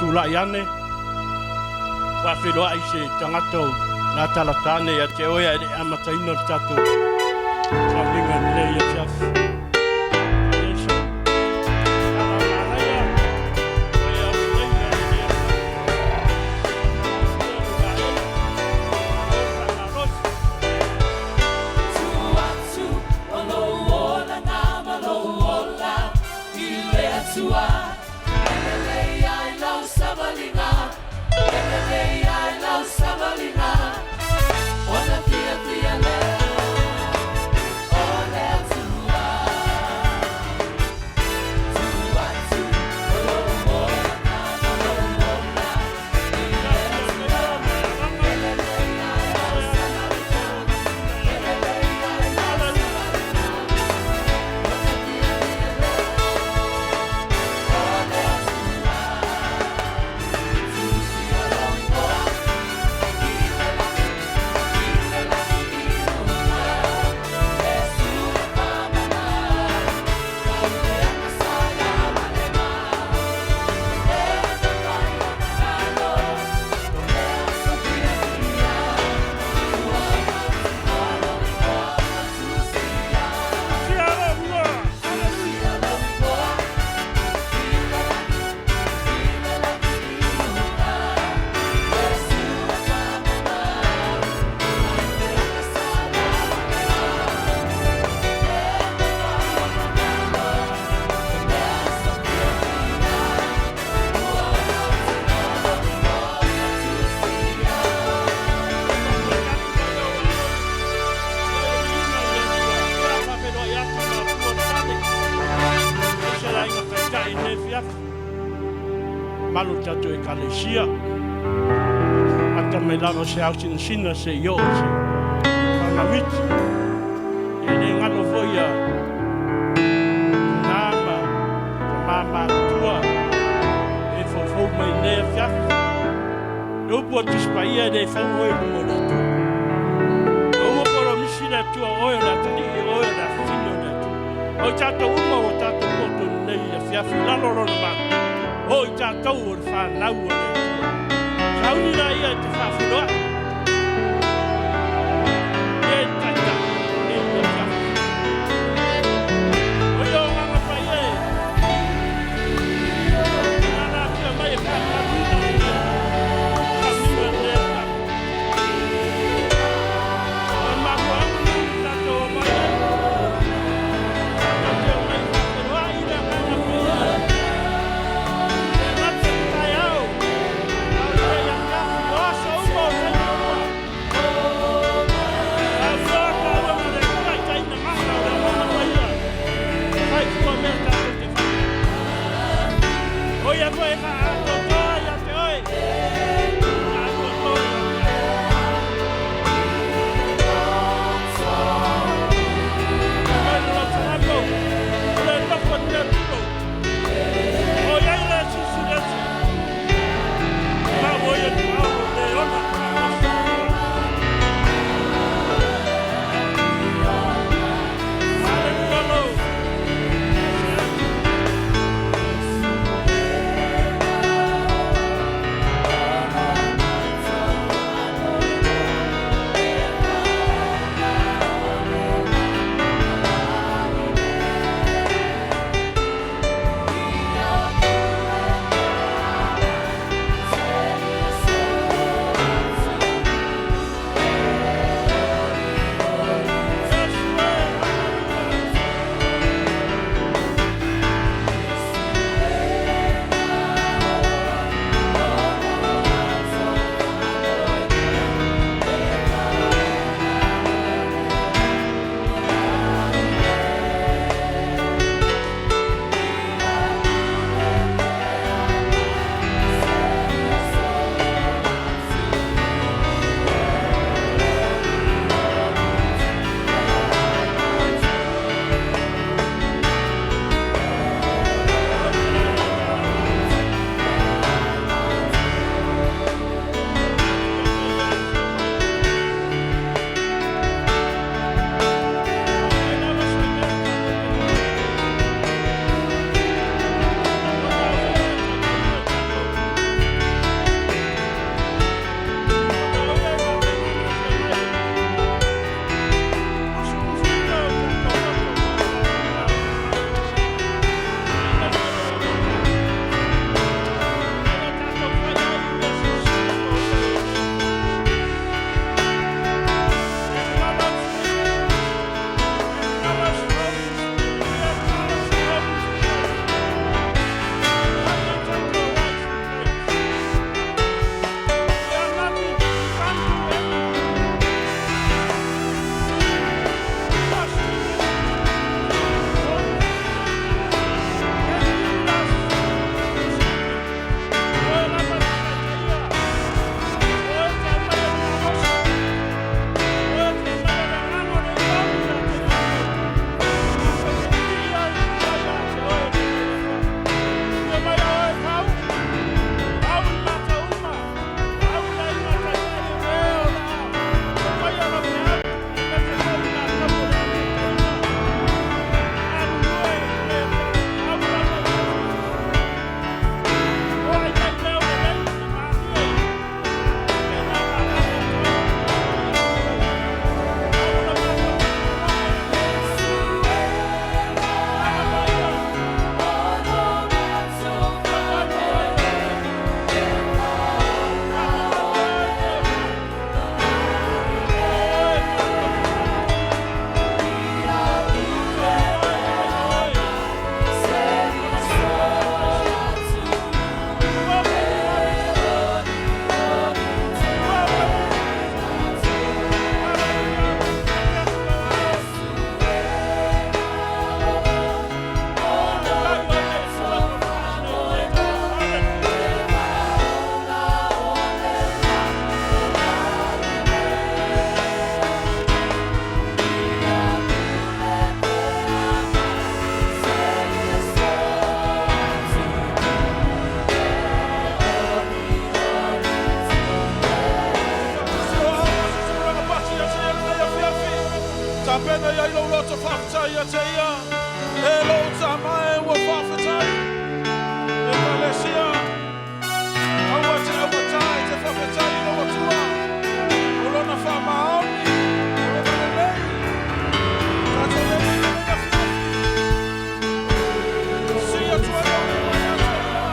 tula iane. Whawhiroa i se tangato nā talatane a te oia e amataino tatu. Whaminga nei e fiafu. Malu tatu e kalesia. Ata me lava Siaosi na sina se Iesu. Whanawiti. E ne ngano voia. Nama. Mama tua. E fofo mai ne fiafu. Rupu o tispaia ne whau oi mo na tua. Omo poro misi na tua oe na tani oe na fino na tua. O tato uma o tato koto nei a fiafu laloro na mata. O i tātou o le whanau o le tua. Sauni na ia te whawhiroa. E taita, e ia whiafu. O i o nganga whai e. Nara kia mai e whakamina e ia. Whamina ne e whafu. A mahu amu tātou o mai e. Tātou o mai whawhiroa i na nganga whai e. Oh, pena ia ilo loto faafetai a te ia. E lo tama e ua faafetai. E palesia. Aua te awatai te faafetai ilo atua. Olona whamaoni. Olona lelei. Tato lelei lelei afi. Sia tua lelei mai a te ia.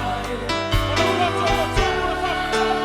Olona loto atua faafetai.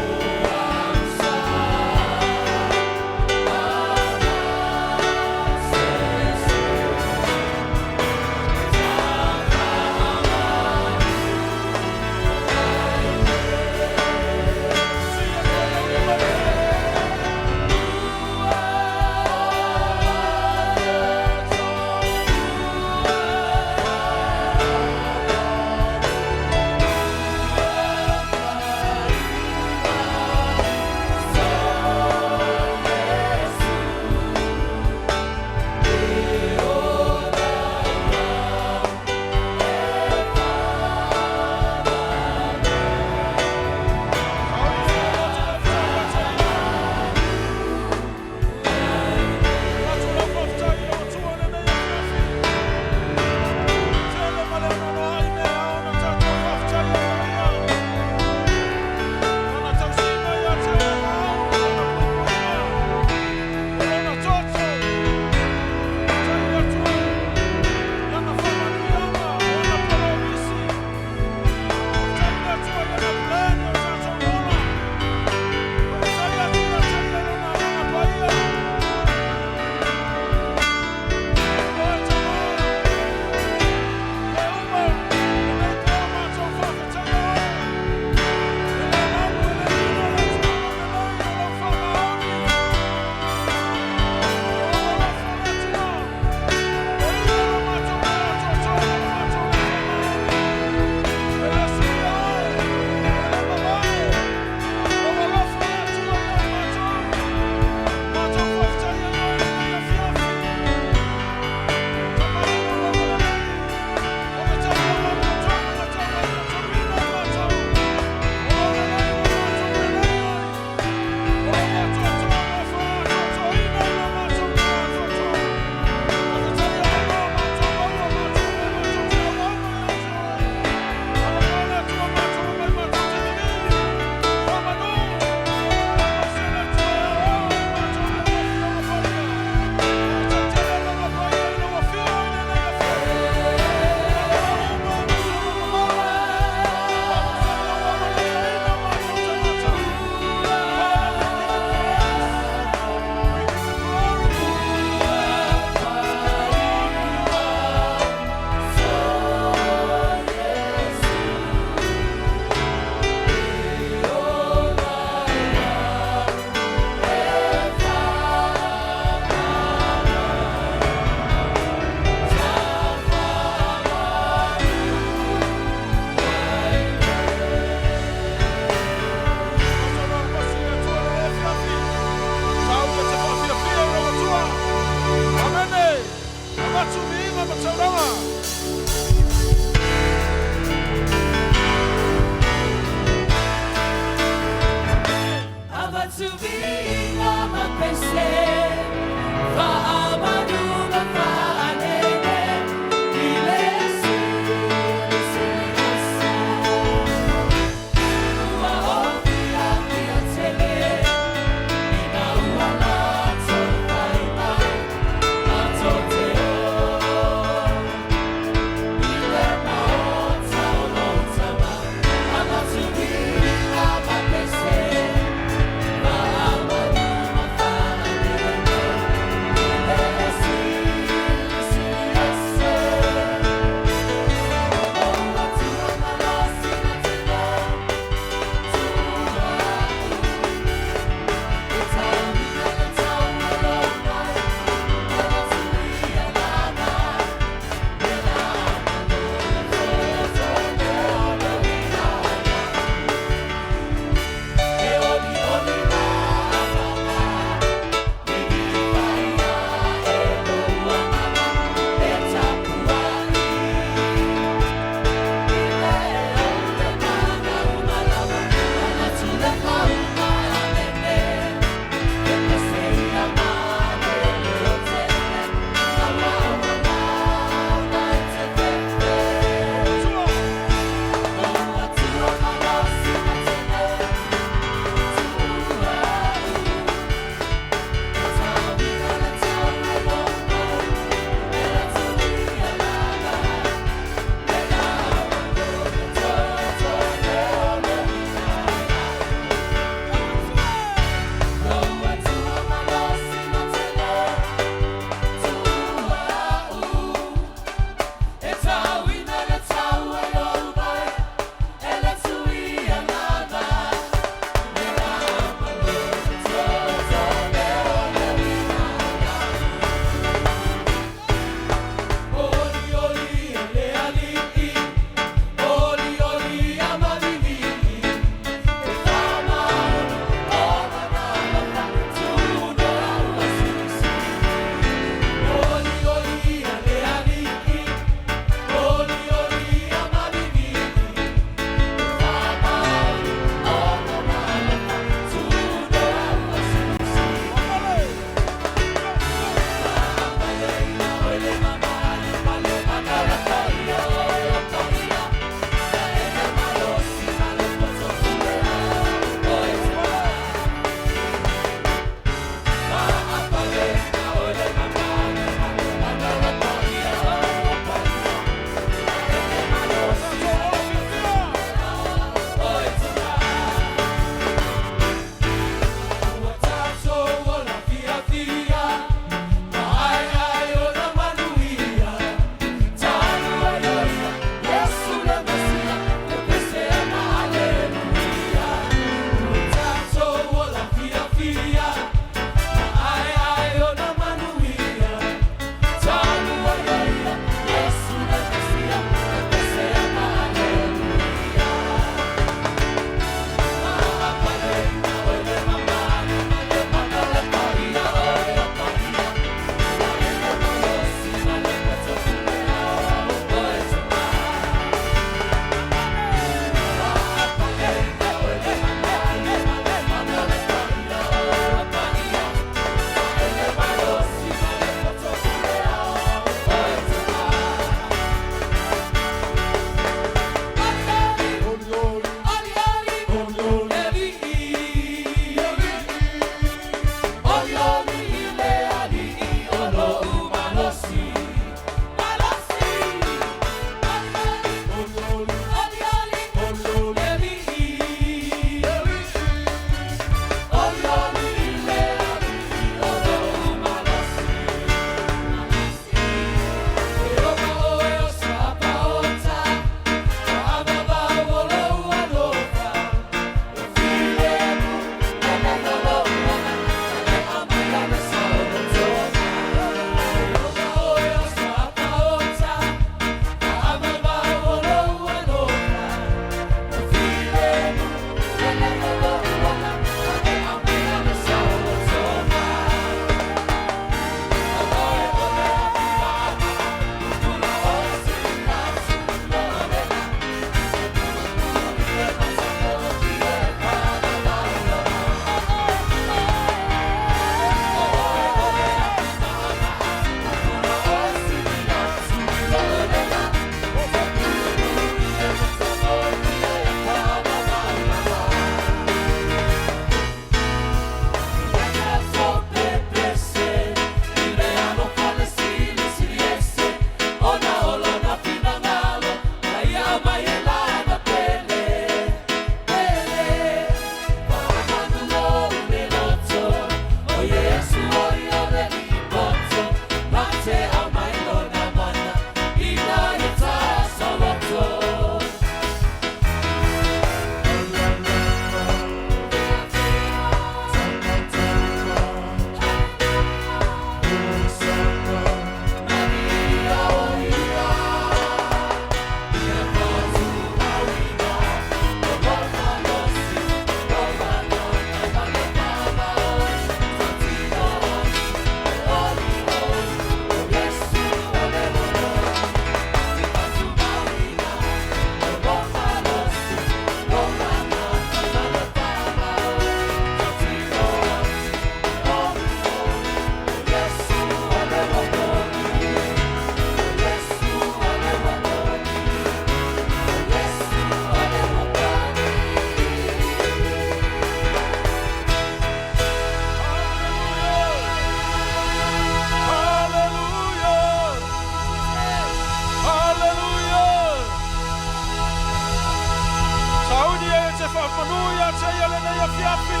manuia te ia le nei afiafi.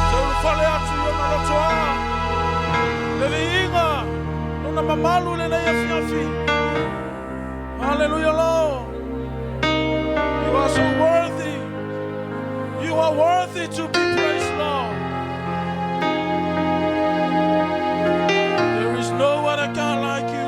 Te ulufale atu ia na lotoa. Le liinga. Nuna mamalu le nei afiafi. Hallelujah, Lord. You are so worthy. You are worthy to be praised, Lord. There is no other God like you.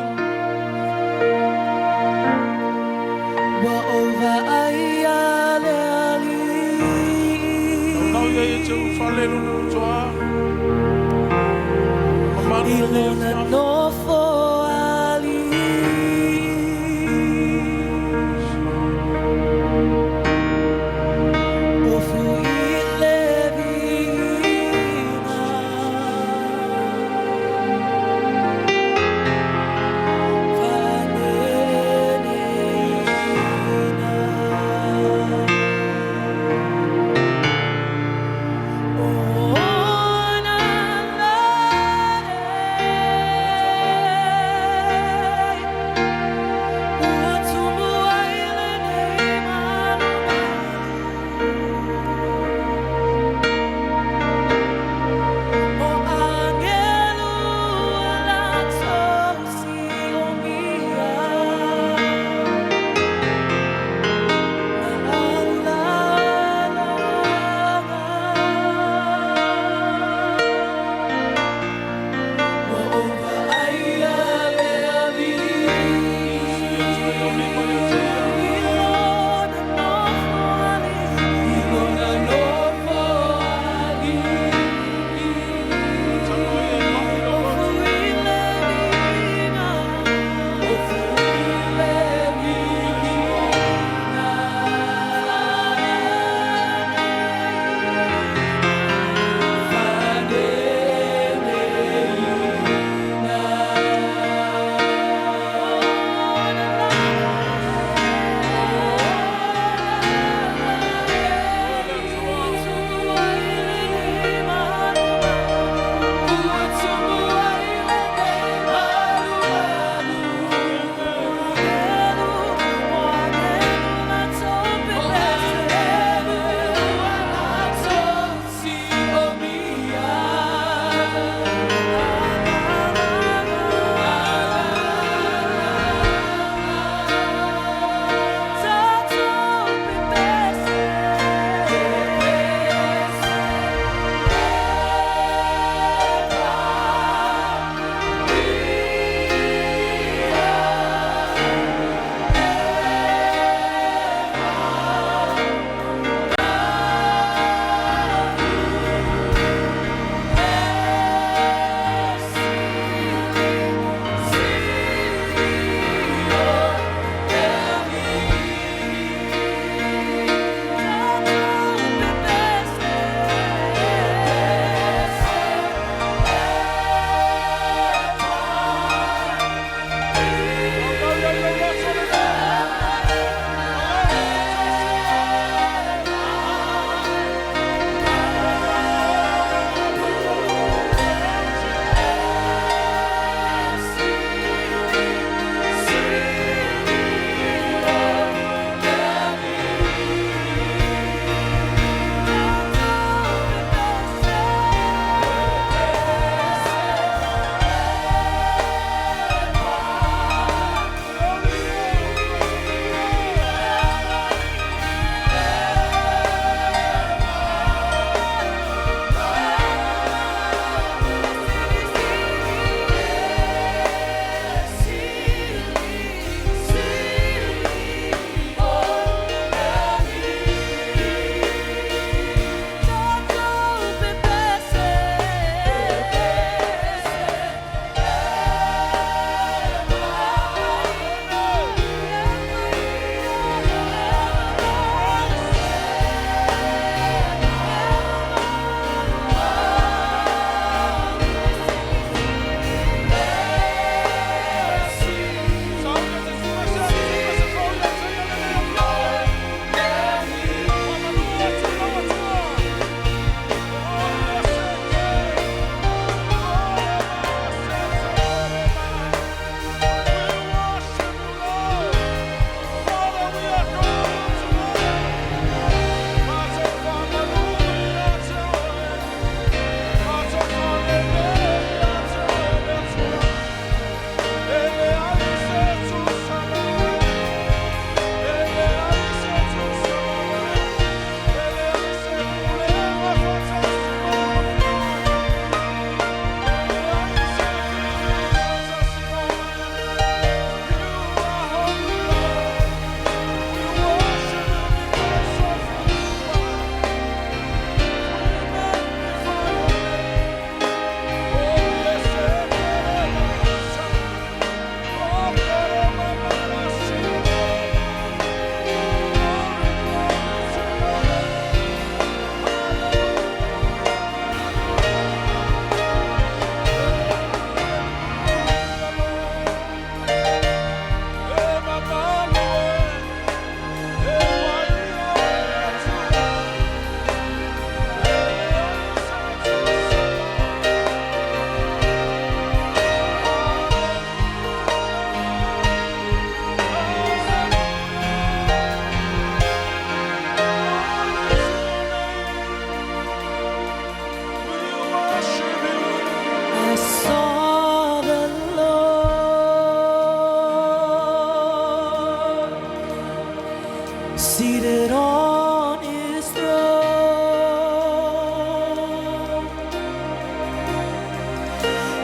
seated on his throne.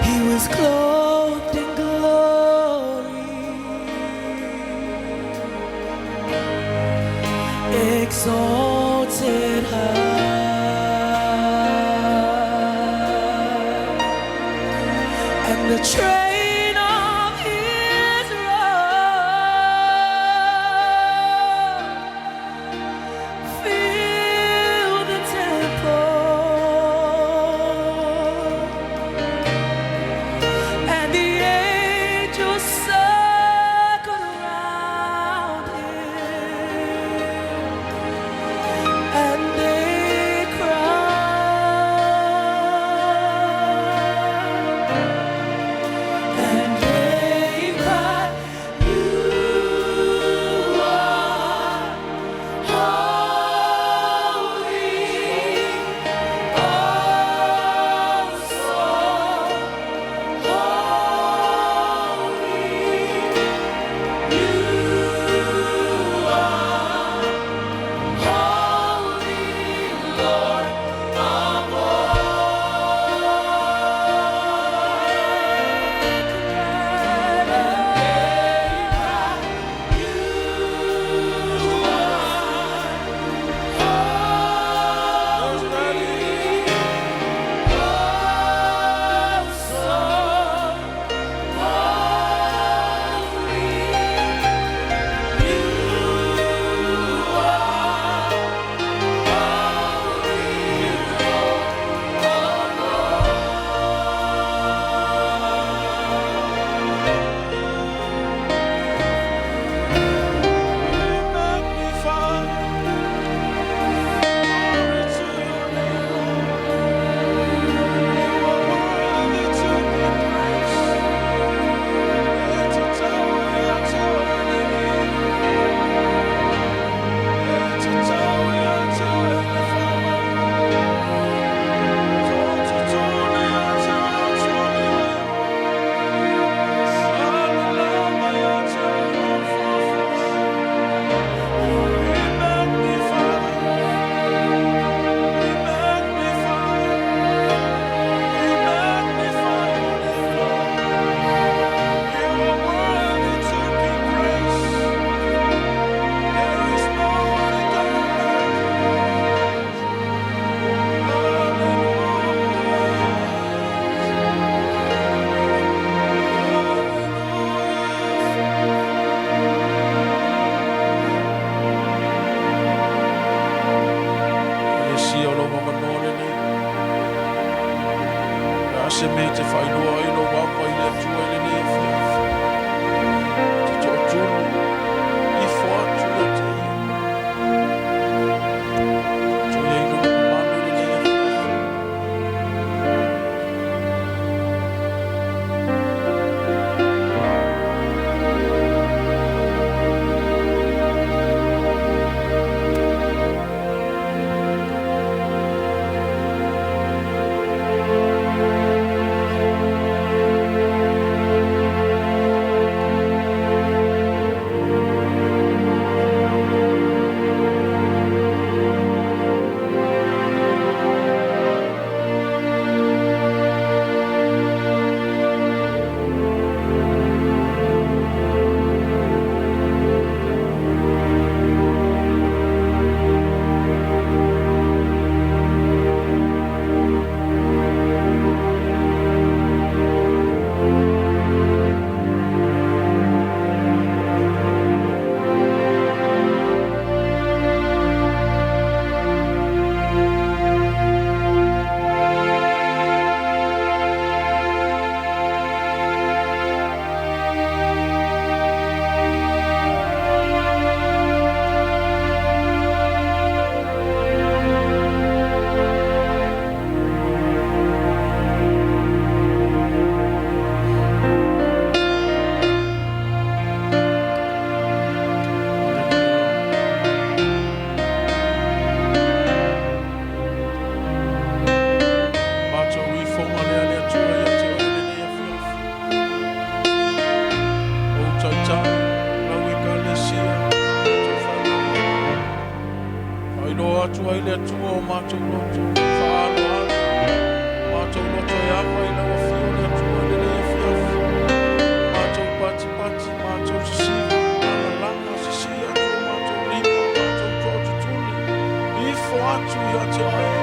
He was clothed in glory, exalted high, and the train of his robe filled the temple, and the angels circled around him, and they cried, You are holy, oh so holy. You are holy, Lord of atua ile atua o mātou loto. Whaalo ana. Mātou loto e awa ile o Afio le atua le nei afiafi. Mātou pati pati, mātou sisi. Langa langa sisi atua mātou ripa, mātou tōtu tuni. Ifo atu i ate ai.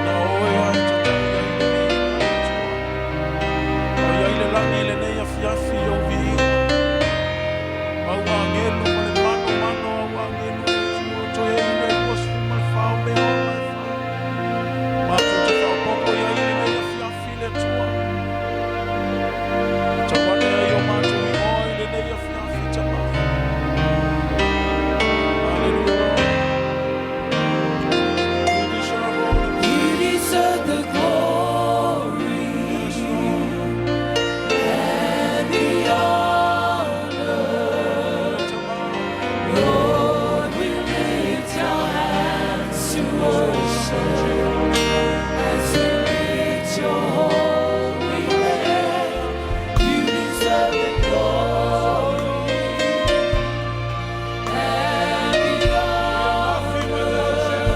Na oe ai te tai ai le nei atua. O iai le langi le nei afiafi o vihi. Au angelu ma le mano au angelu le tua to e ile kosi ma le whao me o ma le whao. Mātou te whao poko ia ile nei afiafi le tua. Ta wane ai o mātou i oa ile nei afiafi ta maha. Halleluiah. You deserve all the You deserve the glory praise, Lord. and the honor. Ta maha. Lord, we lift our hands to worship as we lift your holy name. You deserve the glory and the Nothing without you.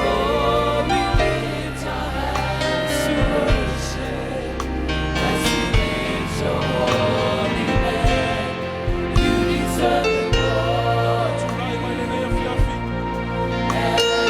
Lord, we lift our hands to worship as we lift your holy name. You deserve the glory Tulai mai le nei afiafi. and the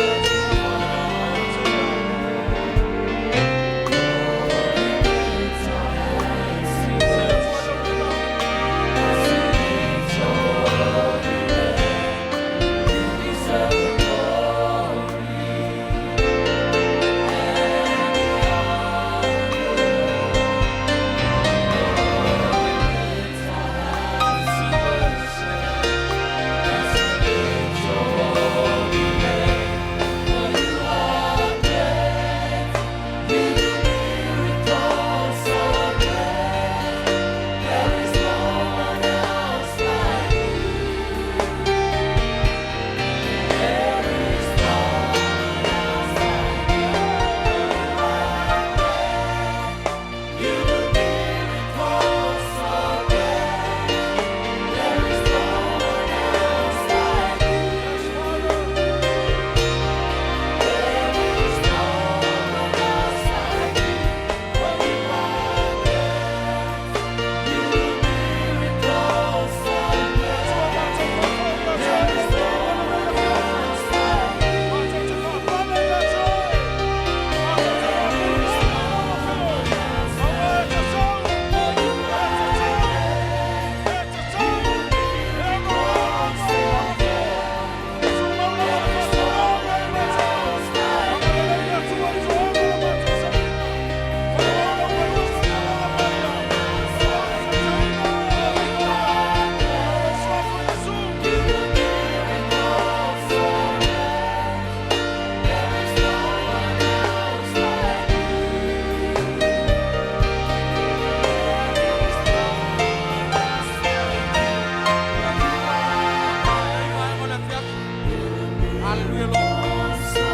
Hallelujah, Lord.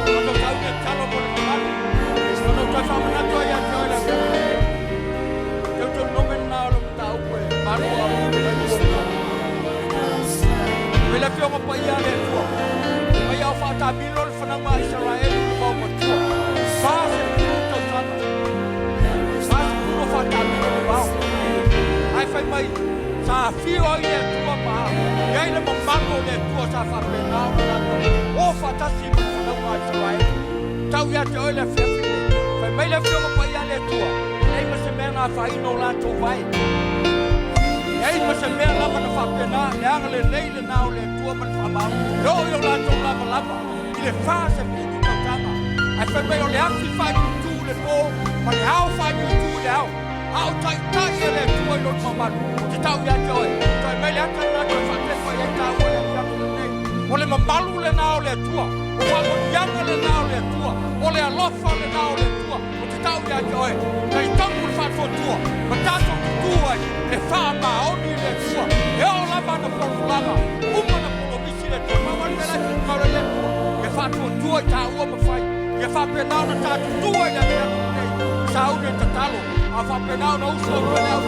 Ono tau ke talo mo le kamali. Ono tau whamana toa ia te oira ka. Teu tau nomen nā o lo mta upe. Maru a mo le ua. Wela whionga pa ia le tua. Mai au whata biro le whananga Israel ku mau matua. Sāse kuru tau tana. Sāse kuru whata biro le wau. Ai whai mai. Sa Afio ai le tua pa. Iai le mamango le tua sa whapenao na rata. O whatasi mo whananga Israel. Tau ia te oile whiawhine. Whai mai le whionga pa ia le tua. Ei ma se mea ngā whaino la tō vai. Ei ma se mea lama na whapena. Le anga le nei le nao le tua man whamau. Yo yo la tō lama lama. I le whāse pūtu tau tama. Ai whai mai o le afi whainu tū le pō. Ma le hao whainu tū le au. Au tai tai e le tua i lo tamaru. Te tau ia te oe. Tai mai le ata nā koe whatefa i tau e le whiaku le nei. O le mamalu le nao le tua. O whamonianga le nao le tua. O le alofa le nao le tua. O te tau ia te oe. Kai tangu le whatua tua. Ma tātou ki tua i. E whama oni le tua. E o lama na polulanga. Uma na polomisi le tua. Mawan me lai kara le tua. E whatua tua i tā ua mawhai. E whapenao na tātou tua i a te atu nei. Sa ure tatalo. A whapenao na uso o penao.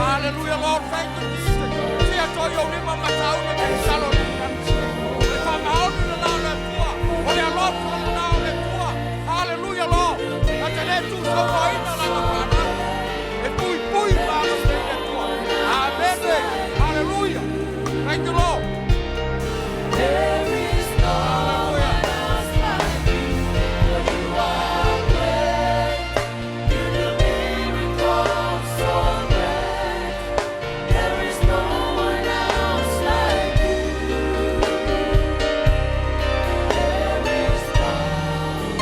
Hallelujah, Lord. Thank you, Jesus. Tia to Hallelujah, Lord. Hallelujah. Thank you, Lord. There is no one else like you, for you are great. You do miracles so great. There is no one else like you. There is no one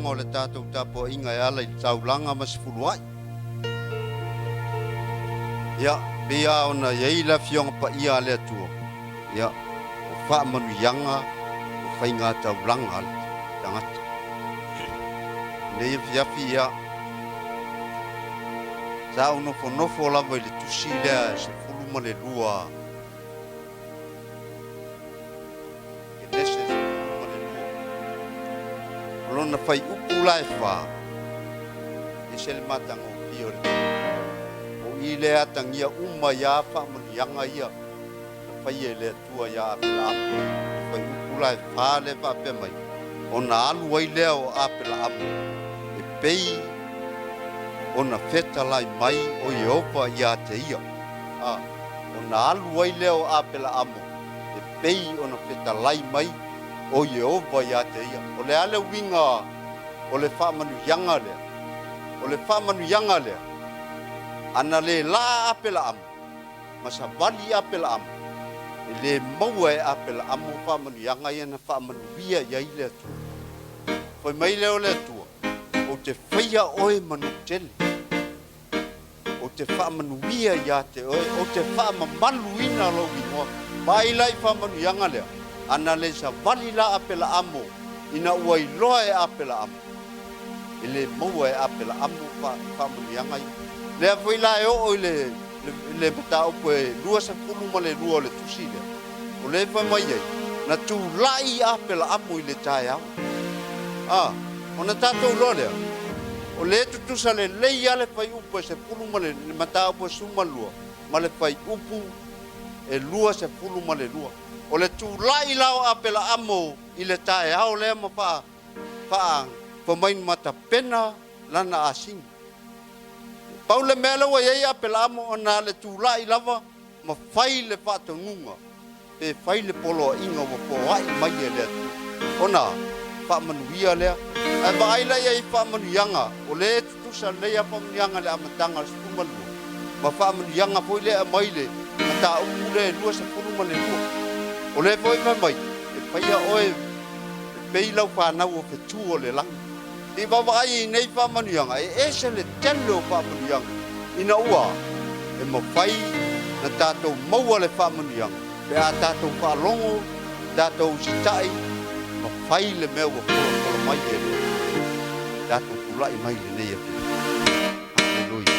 o le tātou tapo inga e ala I taulanga masifuluai. Ia, bea ona iei la fionga pa ia le atua. Ia, o wha manu yanga, o whainga taulanga ala tangata. Nei fiafi ia, sa nofo lava I le tusi lea se fuluma le lua. E nese se fuluma le lua. Lona fai upu lai wha. E se le matanga o pio le. O I le atangia uma ia wha manu yanga ia. Na fai e le atua ia apela apu. E fai upu lai wha le wha pe mai. O na alu ai lea o apela apu. E pei o na feta lai mai o Ieopa ia te ia. O na alu ai lea o apela amu. E pei o na feta lai mai o Ieopa ia te ia. O le ale winga o le wha manu yanga lea. O le wha manu yanga lea. Ana le la apela amu. Masa wali apela amu. E le maua e apela amu wha manu yanga ia na wha manu via ia I le atua. Foi mai leo le atua. O te whaia oe manu tele. O te wha manu via ia te oe. O te wha mamalu ina lo ingoa. Pai lai wha manu yanga lea. Ana le sa wali la apela amu. Ina ua I loa e apela amu. I le maua e apela amu wha manu yanga ia. Lea foi la e o le bata o koe lua sa kulu ma le lua o le tusi lea. O le wha mai ei. Na tu lai apela amu I le tae au. O na tātou loa lea. O le tutusa le lei ale whai upu e se pulu ma le mata upu e suma lua. Ma le whai upu e lua se pulu ma le lua. O le tu lai lao apela amo I le tae au lea ma wha main mata pena lana asing. Pau le mea lawa iei apela amo o na le tu lai lava ma whai le wha nunga. pe faile polo inga wa po ai mai le ona fa manuia le ai ba ai lai ai fa manuianga o le tu sa le ya fa manuianga le amatanga spumalu ma fa manuianga foi le mai le ta u le lua sa pulu ma le lua o le foi mai e faia oe pe lau fa na o fe tu o le lang i ba ai nei fa manuianga e se le telo fa manuianga ina ua e mo fai na tatou maua le fa manuianga pe a tatou fa longo tatou sitai ma fai le mea ua polo mai e tatou tulai mai le nei e Halleluiah.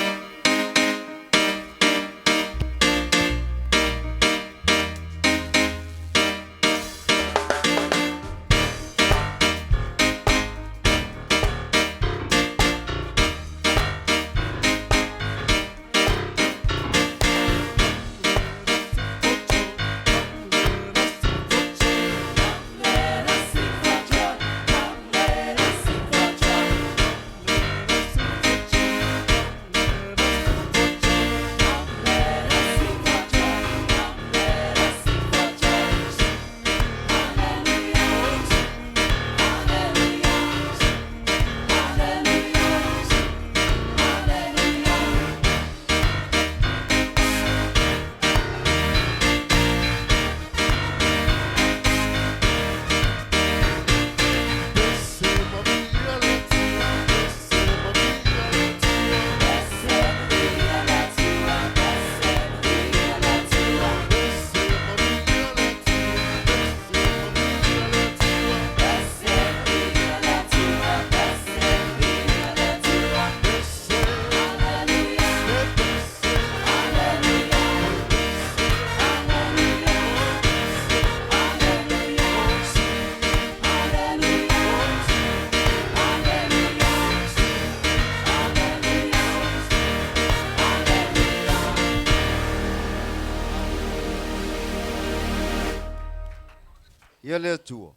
Ia le atua.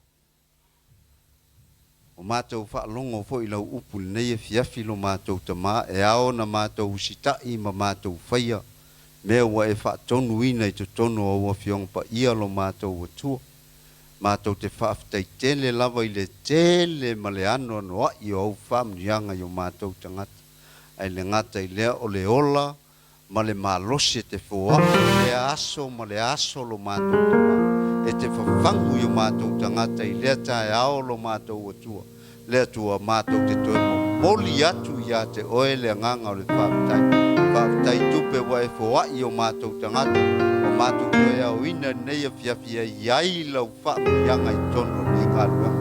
O mātou whaalongo fo I lau upu nei e fiafi lo mātou tama e ao na mātou sitai ma mātou whaia. Mea wa e whaatonu ina I to tono o Afio pa ia lo mātou atua. Mātou te faafetai tele lava I le tele ma le ano no ai o au whamnianga I o mātou tangata. Ai le ngata I lea o le ola ma le malose te fua le aso ma le aso lo mātou tama. E te whawhangu I o mātou tangata I lea tae ao lo mātou atua. Lea tua mātou te toe mo moli atu ia te oe le nganga o le faafetai. Faafetai tupe wa e whaai o mātou tangata. O mātou toe au ina nei a fiafia iai lau whaamianga I tono ni kalua.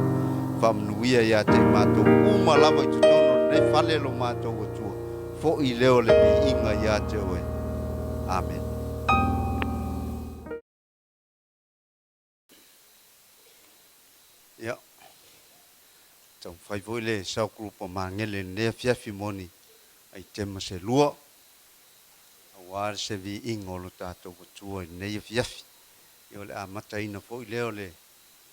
Whamnuia ia te mātou umalawa I tono nei whale lo mātou atua. Fo I leo le mi inga ia te oe. Amen. Ja. Tau whai voi le sau grupo Mangere nea fiafi moni ai tema se lua. Awar se vi ingo lo tātou watua I nea fiafi. I ole a mata ina fo I leo le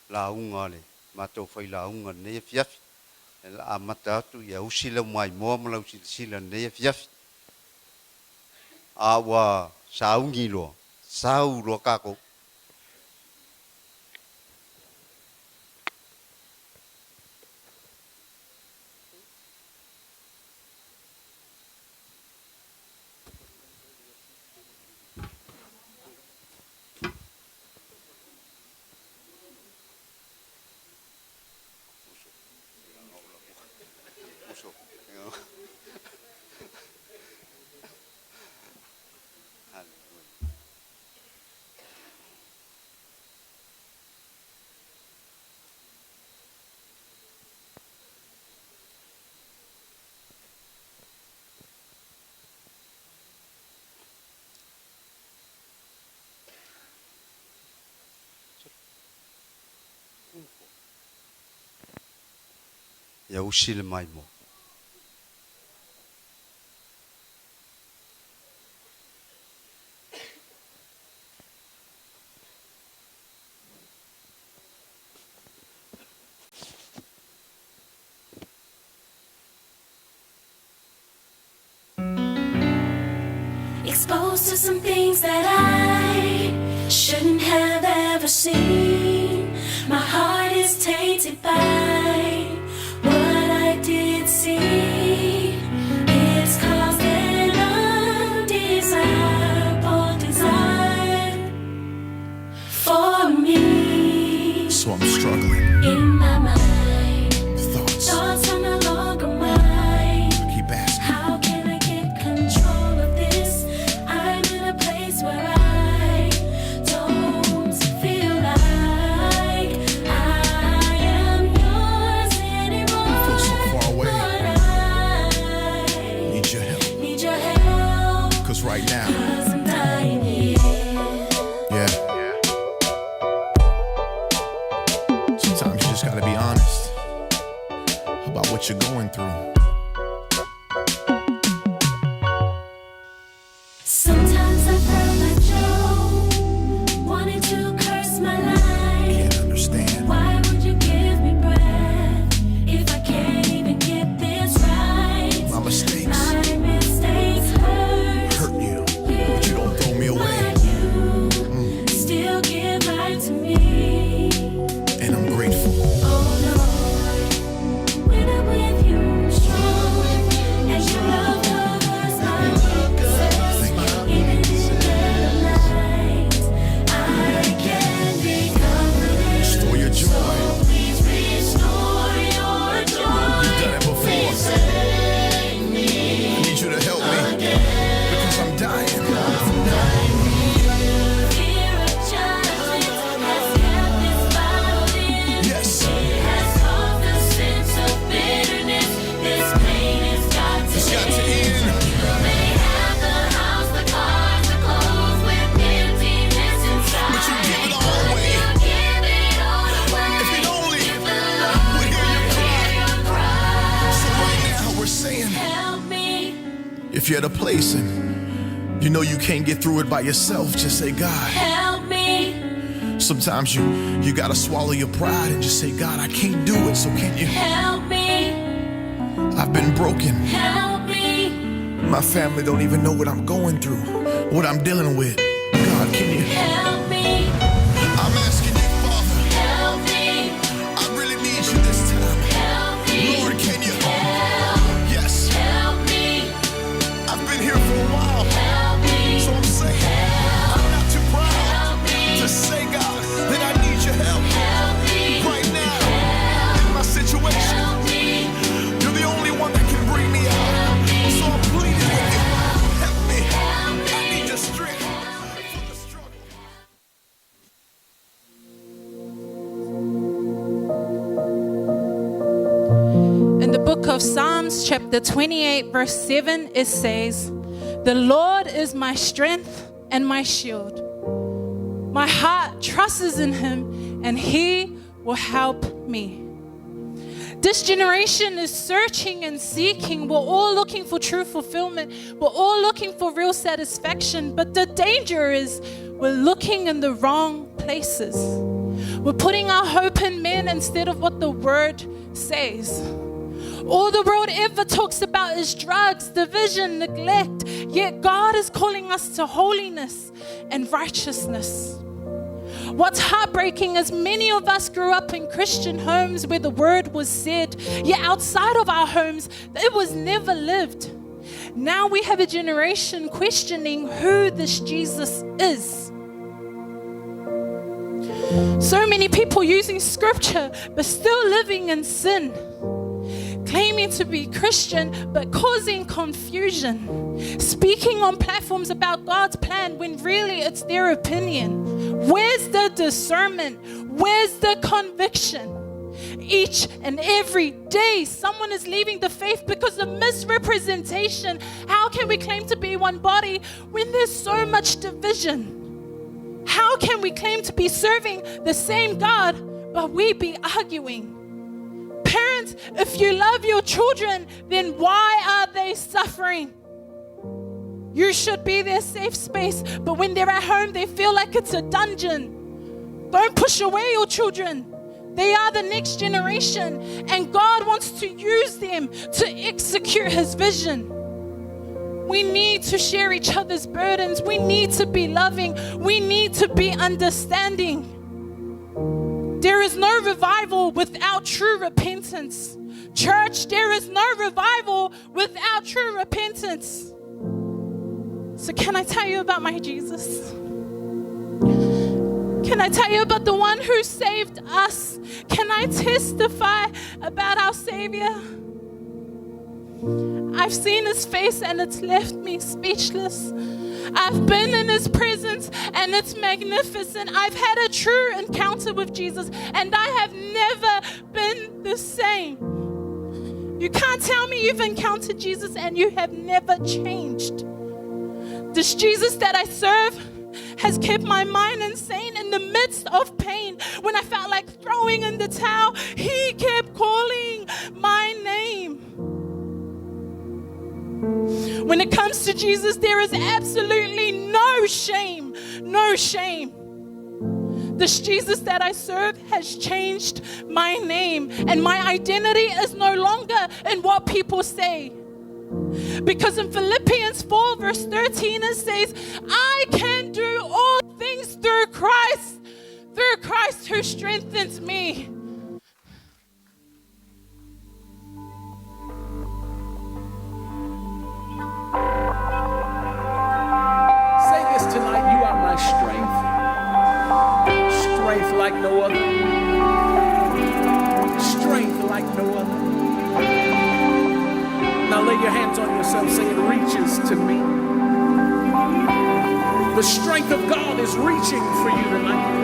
launga le. Mātou whai launga nea fiafi. E la a mata atu I a usila mai moa malau sila nea fiafi. Awa saungi loa. Sau loa kako. Ia usile mai mo. Exposed to some things that I shouldn't have ever seen. My heart is tainted by what I did see. It's caused an undesirable desire for me. So I'm struggling. In my mind, Thoughts. thoughts are no longer mine. Keep asking. How can I get control of this? I'm in a place where I don't feel like I am yours anymore. You feel so far away. But I Need your help. need your help, Cause right now, 'cause I'm dying here. yeah. Sometimes you just gotta be honest about what you're going through. Sometimes I felt like Joe, wanting to curse my life. Can't understand. Why would you give me breath if I can't even get this right? My mistakes My mistakes hurt, hurt you, but you don't throw me away. but you still give life to me. And I'm grateful. Oh Lord, when I'm with you, I'm strong, and your love covers my weaknesses. Even in the dead of night, I can be confident. Restore your joy. Please restore your joy. You've done it before. Save me I need you to help me because I'm dying. Fear of judgment has kept this bottle in. Yes. It has caused a sense of bitterness. This pain has got to It's got to end. You may have the house, the cars, the clothes with emptiness inside. But you give it all away. You give it all away. If it only If the would Lord hear your cry. hear your cry, So right now we're saying, help me. if you're at a place and you know you can't get through it by yourself, just say, God. Help me. Sometimes you gotta swallow your pride and just say, God, I can't do it. So can you? Help me. I've been broken. Help me. My family don't even know what I'm going through, what I'm dealing with. God, can you? Help me. I'm asking you, Father. Help me. I really need you this time. Help me. Lord, can you? Help. Yes. Help me. I've been here for a while. Help me. So I'm saying, I'm not too proud Help me. to say, God, that I need your help Help me. right now in my situation. Help me. You're the only one that can bring me out. So I'm pleading with you. Help me. I need your strength for the struggle. In the book of Psalms, chapter 28, verse 7, it says, "The Lord is my strength and my shield. My heart trusts in him, and he will help me." This generation is searching and seeking. We're all looking for true fulfillment. We're all looking for real satisfaction. But the danger is we're looking in the wrong places. We're putting our hope in men instead of what the word says. All the world ever talks about is drugs, division, neglect. Yet God is calling us to holiness and righteousness. What's heartbreaking is many of us grew up in Christian homes where the word was said, yet outside of our homes, it was never lived. Now we have a generation questioning who this Jesus is. So many people using scripture, but still living in sin. Claiming to be Christian, but causing confusion. Speaking on platforms about God's plan when really it's their opinion. Where's the discernment? Where's the conviction? Each and every day, someone is leaving the faith because of misrepresentation. How can we claim to be one body when there's so much division? How can we claim to be serving the same God, but we be arguing? Parents, if you love your children, then why are they suffering? You should be their safe space, but when they're at home, they feel like it's a dungeon. Don't push away your children. They are the next generation, and God wants to use them to execute his vision. We need to share each other's burdens. We need to be loving. We need to be understanding. is no revival without true repentance. Church, there is no revival without true repentance. So can I tell you about my Jesus? Can I tell you about the one who saved us? Can I testify about our Savior? I've seen his face and it's left me speechless. I've been in his presence and it's magnificent. I've had a true encounter with Jesus and I have never been the same. You can't tell me you've encountered Jesus and you have never changed. This Jesus that I serve has kept my mind insane in the midst of pain. When I felt like throwing in the towel, he kept calling my name. When it comes to Jesus, there is absolutely no shame. No shame. This Jesus that I serve has changed my name, and my identity is no longer in what people say. Because in Philippians 4 verse 13 it says, I can do all things through Christ who strengthens me. Say this tonight, you are my strength. Strength like no other. Strength like no other. Now lay your hands on yourself, say it reaches to me. The strength of God is reaching for you tonight.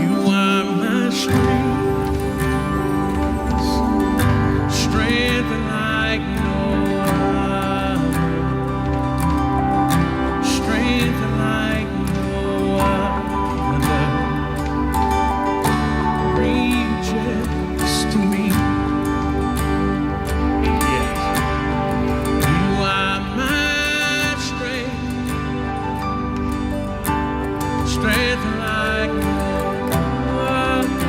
You are my strength. Strength like no other. Strength like no other. Reaches to me. Yes. You are my strength. Strength like no other.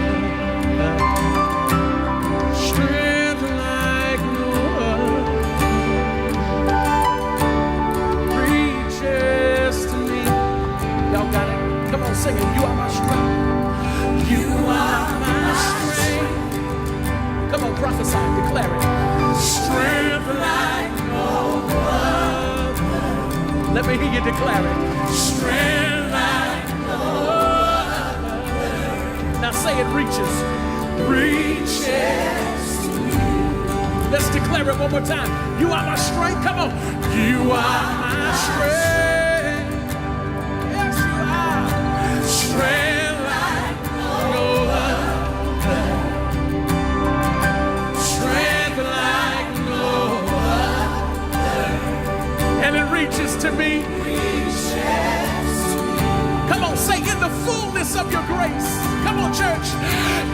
Strength like no other. Reaches to me. Y'all got it? Come on, sing it. You are my strength. You are my strength. Come on, prophesy, declare it. Strength like no other. Let me hear you declare it. Strength like no other. Now say it reaches. Reaches to me. Let's declare it one more time. You are my strength. Come on. You are my strength. Yes, you are. Strength like no other. Strength like no other. And it reaches to me. Come on, say in the fullness of your grace. Come on, church.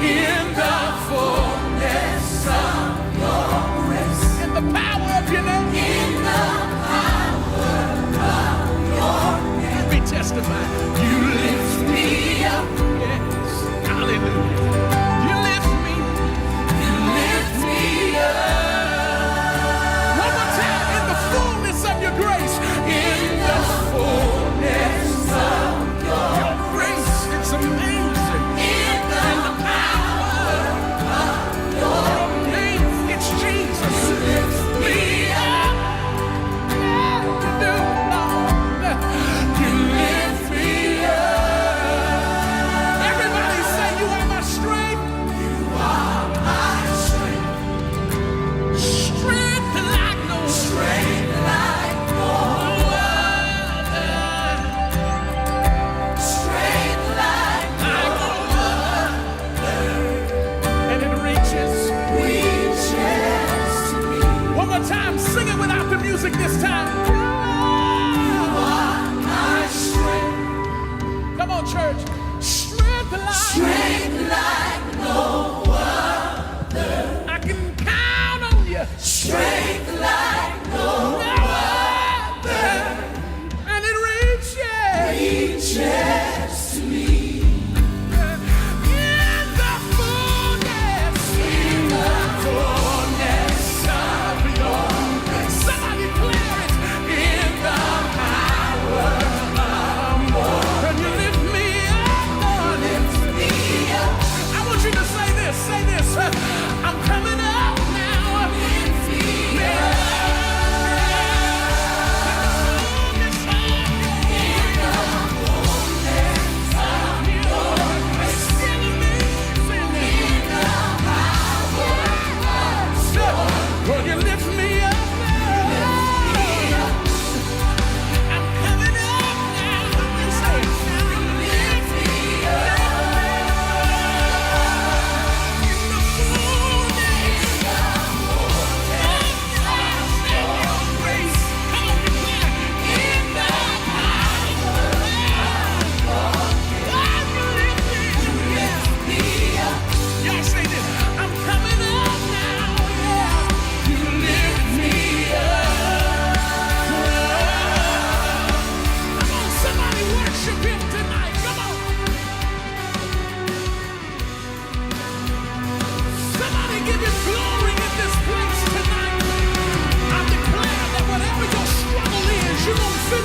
In the fullness of your grace. In the power of your name. In the power of your name. Let me testify. You lift me up. Yes. Hallelujah. You lift me. You lift me up. One more time. In the fullness of your grace. In the fullness of your grace. It's amazing. In the power of your name.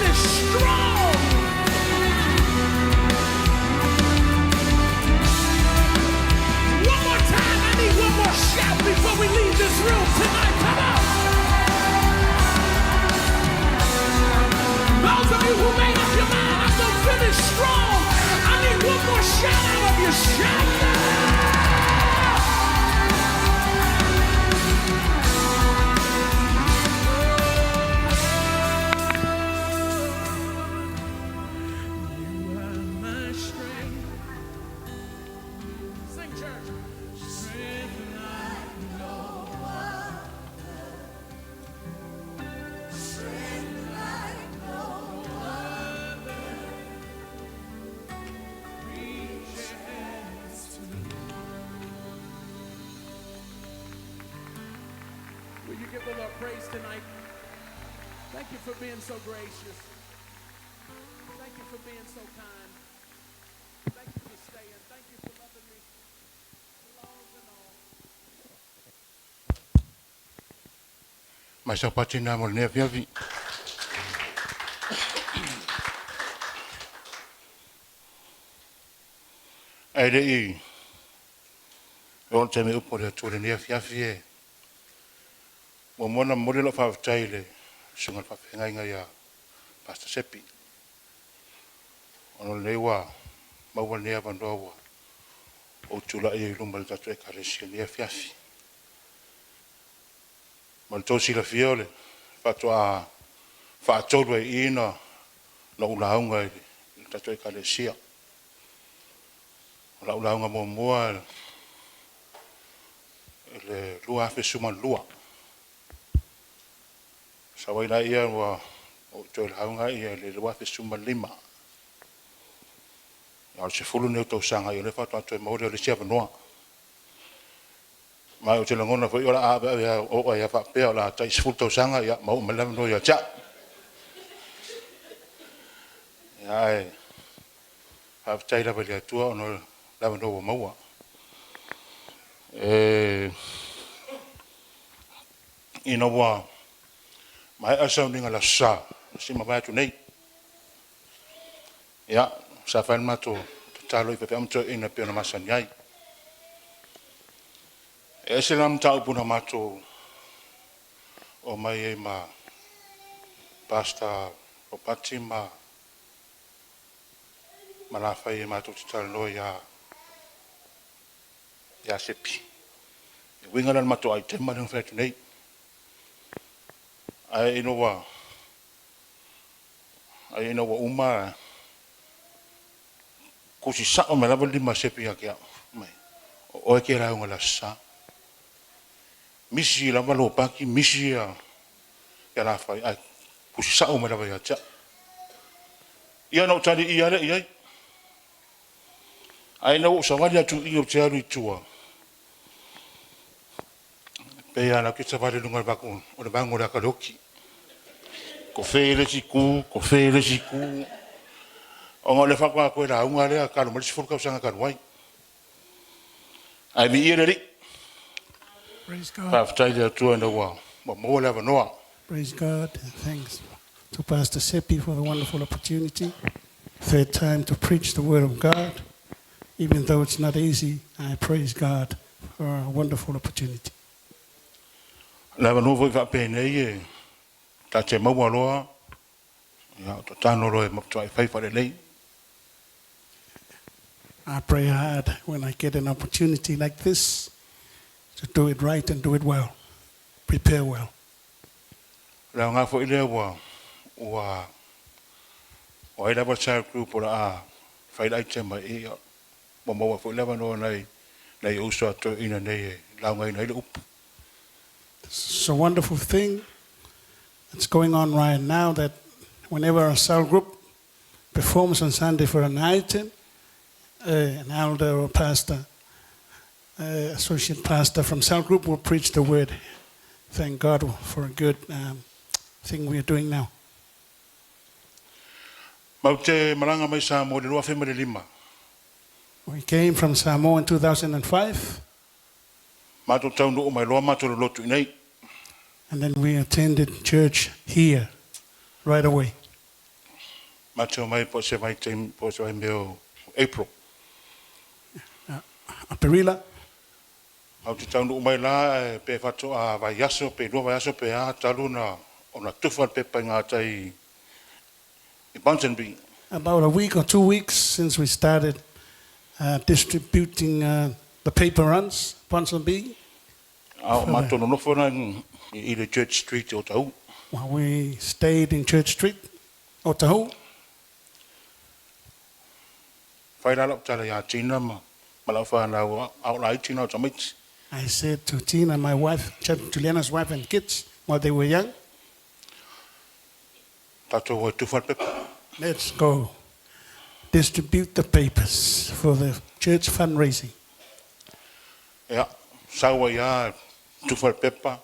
finish strong. One more time, I need one more shout before we leave this room tonight. Come on. Those of you who made up your mind, I'm going to finish strong. I need one more shout out of you. Shout out. You are my strength. Sing, church. Strength like no other. Strength like no other. Reach your hands to me. Will you give the Lord praise tonight? Thank you for being so gracious. Thank you for being so kind. Thank you for staying. Thank you for loving me. Flaws and all. Mas Ropati na mo ne viavi. Ai dei. On te me upo le tu le ne viavi. Mo mona mo le faafetai le sunga faafengai ngai ya Pastor Sepi. Ono le wa mau ne abandoa. O tula e lumba le tatu e kalesia ne viavi. Mal tosi la fiole fatua fa tolu ina na ulaunga ile tatu e kalesia la ulaunga mo moa le lua fe suma lua sawaina ia wa o tolu haunga ia le lua fe suma lima ya se fulu ne to sanga ile fatua to mo le sia noa mai o te langona foi ora a o ia fa pe la tai sfulto sanga ia mau melam no ia cha ai ha tai la velia tua no la no mau ino wa mai asa ninga la sa si ma vai tu nei ia sa fa mato talo i pe am to ina pe na masanyai e se lam tau puna mato o mai e ma pasta Ropati ma Lafai e mato titalo ya sepi e wingaran mato ai te manu fetu nei ai ino wa uma kusi sa o me lava lima sepi ya kia mai o e kia raunga la sa misi la malo paki misi ya Lafai ai kusi sa o me lava ya cha ia no tali ia le ia ai no so valia tu io tsaru tua pe ana ki sa vale lunga baku o le bango la kaloki ko fele siku o le fa kwa ko la unga le ka lo mo sifur ka sanga ka wai ai mi ire Praise God. faafetai le tua na wa mo le vanoa. Praise God. And thanks to Pastor Sepi for the wonderful opportunity. Third time to preach the word of God. Even though it's not easy, I praise God for a wonderful opportunity. La vanoa foi fa pe nei ta te mau aloa ya to tano lo e mo tai fai fa nei. I pray hard when I get an opportunity like this to do it right and do it well. Prepare well. La nga fo ile wa ila wa child group ora fai lai te mai mo fo ile no nei uso to ina nei la nga nei up. It's a wonderful thing that's going on right now that whenever a cell group performs on Sunday for an item, an elder or pastor, associate pastor from cell group will preach the word. Thank God for a good thing we are doing now. We came from Samoa in 2005. And then we attended church here right away. Mateo mai po se mai tem po se mai meo April. Aperila. Au te taunu mai la pe fato a vai yaso pe no vai yaso pe a taluna ona tufa pe pa ngā tai I Bunsenby. About a week or 2 weeks since we started distributing the paper runs, Ponsonby. Au matono no fona I the Church Street o Otahuhu. Well, we stayed in Church Street, Otahuhu. Whai rala tala ya tina ma lau whana au lai tina o tamiti. I said to Tina, my wife, Juliana's wife and kids, while they were young, Tato o tufa pepa. let's go distribute the papers for the church fundraising. Ea, sawa ya tufa pepa,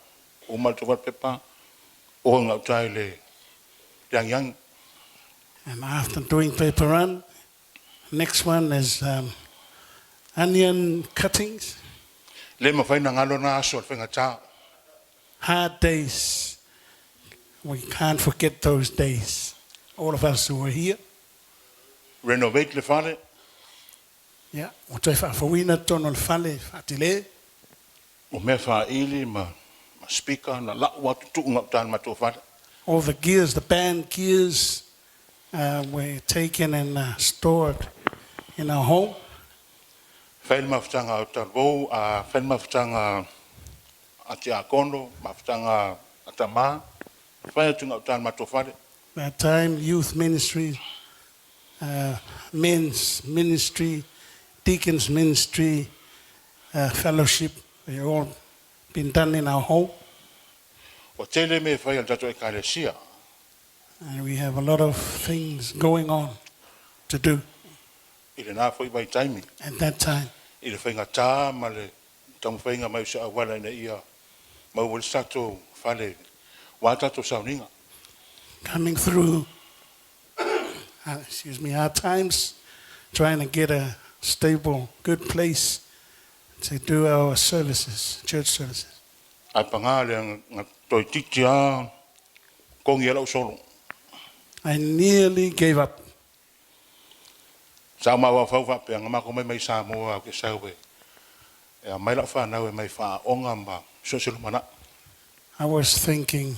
umal tufa pepa, o ngau tai le yang. And after doing paper run, next one is onion cuttings. Le mawhaina ngalo na aso al whenga tā. Hard days. We can't forget those days. All of us who were here. Renovate le whale, Yeah. O toi whawina tono le whale whatile. o mea whaili ma speaker na lau atu tuu ngau tāna matua whale. All the gears, the band gears, were taken and stored in our home. Whaile mawhitanga o tarvou, whaile mawhitanga a te akono, mawhitanga a tama. Whaile tu ngau tāna matua whale. That time, youth ministry, men's ministry, deacons ministry, fellowship, they all been done in our home. O tele me whaile tato e kālesia. And we have a lot of things going on to do I le nā whai mai taimi. at that time. I le whainga tā ma le tamu whainga mai sa awala ina ia. Mau wale sato whale, wā tato sauninga. Coming through, our times, trying to get a stable, good place to do our services, church services. Ai panga le ngā toi titi a kongi e lau solo. I nearly gave up. Sa mawa whauwa pe ngā mako mai sa moa ke sauwe. E mai lau whanau e mai wha onga ma sosilu mana. I was thinking,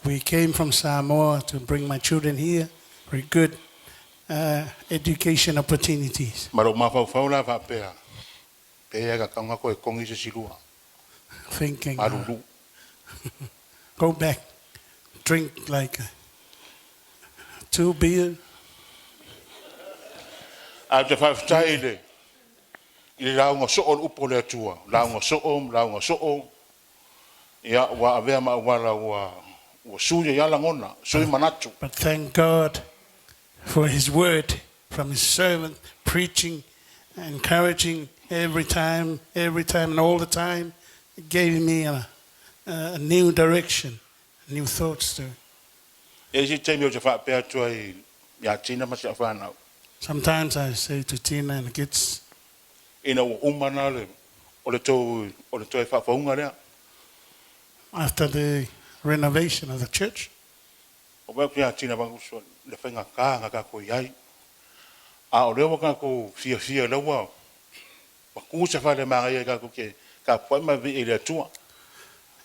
we came from Samoa to bring my children here, very good education opportunities. Maro ma whau la wha pea. Pea ka kaunga koe kongi se silua. Thinking, Maruru. go back, drink like 2 beers. A te faafetai le. I le launga so'o upo le atua. Launga so'o. Ia wa avea ma wala wa suya yala ngona. Sui manatu. But thank God for His word from His servant, preaching, encouraging every time, and all the time. It gave me a new direction, new thoughts to. E si te mio te whaapea tua I ia tina masi a whanau. Sometimes I say to Tina and the kids, Ina o umana le. O le tau e whaafaunga rea. after the renovation of the church, O wau kia tina wangusua le whainga kānga ka koe iai. A o leo ka ko fia laua. Wa kusa whale māngai e ka ko ke ka poima vi e le atua.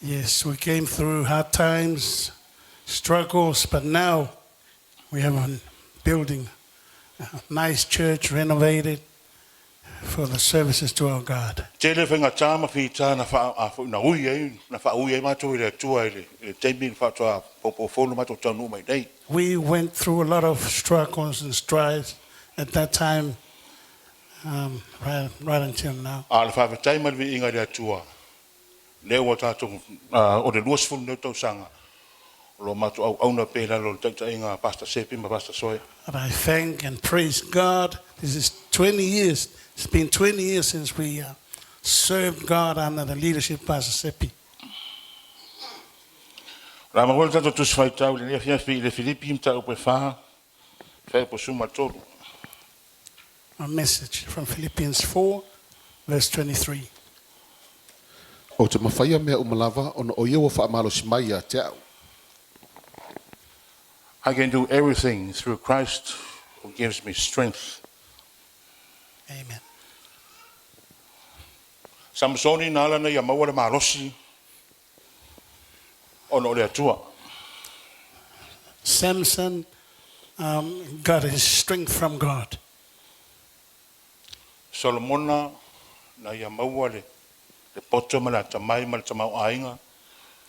yes, we came through hard times, struggles, but now we have a building, a nice church renovated for the services to our God. Te le whainga tāma whita na ui ei, na wha ui ei mātou i le atua i le teimi na whātua popo whonu mātou taunu mai nei. We went through a lot of struggles and strides at that time, right until now. A le whaafetai mai vi inga le atua. Leo o tātou, o le luasfulu neu tau sanga. Lo mātou au na pēla lo taita inga Pastor Sepi ma Pastor Soe. But I thank and praise God. This is 20 years. It's been 20 years since we served God under the leadership of Pastor Sepi. Rā mawala tātou tusi whaitau le nea fiafi I le Filipi im tau pe wha. Whai po suma tolu. A message from Philippians 4, verse 23. O te mawhaia mea umalava ona o iau wha amalo si maia te au. I can do everything through Christ who gives me strength. Amen. Samsoni nalana ya maua le malosi ono le atua. Samson got his strength from God. Solomona na ya maua le poto ma le tamai ma le tamau ainga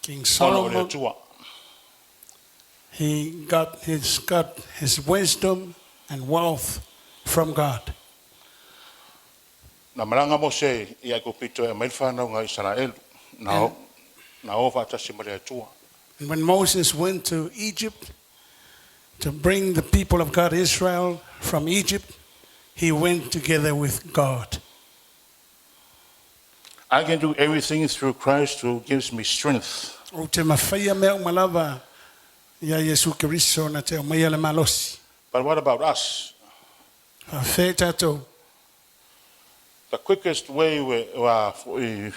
King ono le Solomon, atua. he got his wisdom and wealth from God. Na maranga mo se ia ko pito e mai whanau ngā Israel na o whatasi ma le atua. And when Moses went to Egypt to bring the people of God, Israel, from Egypt, he went together with God. I can do everything through Christ who gives me strength. O te mawhaia mea malava ia Iesu Keriso na te o maia le malosi. But what about us? Faafetai tātou. The quickest way we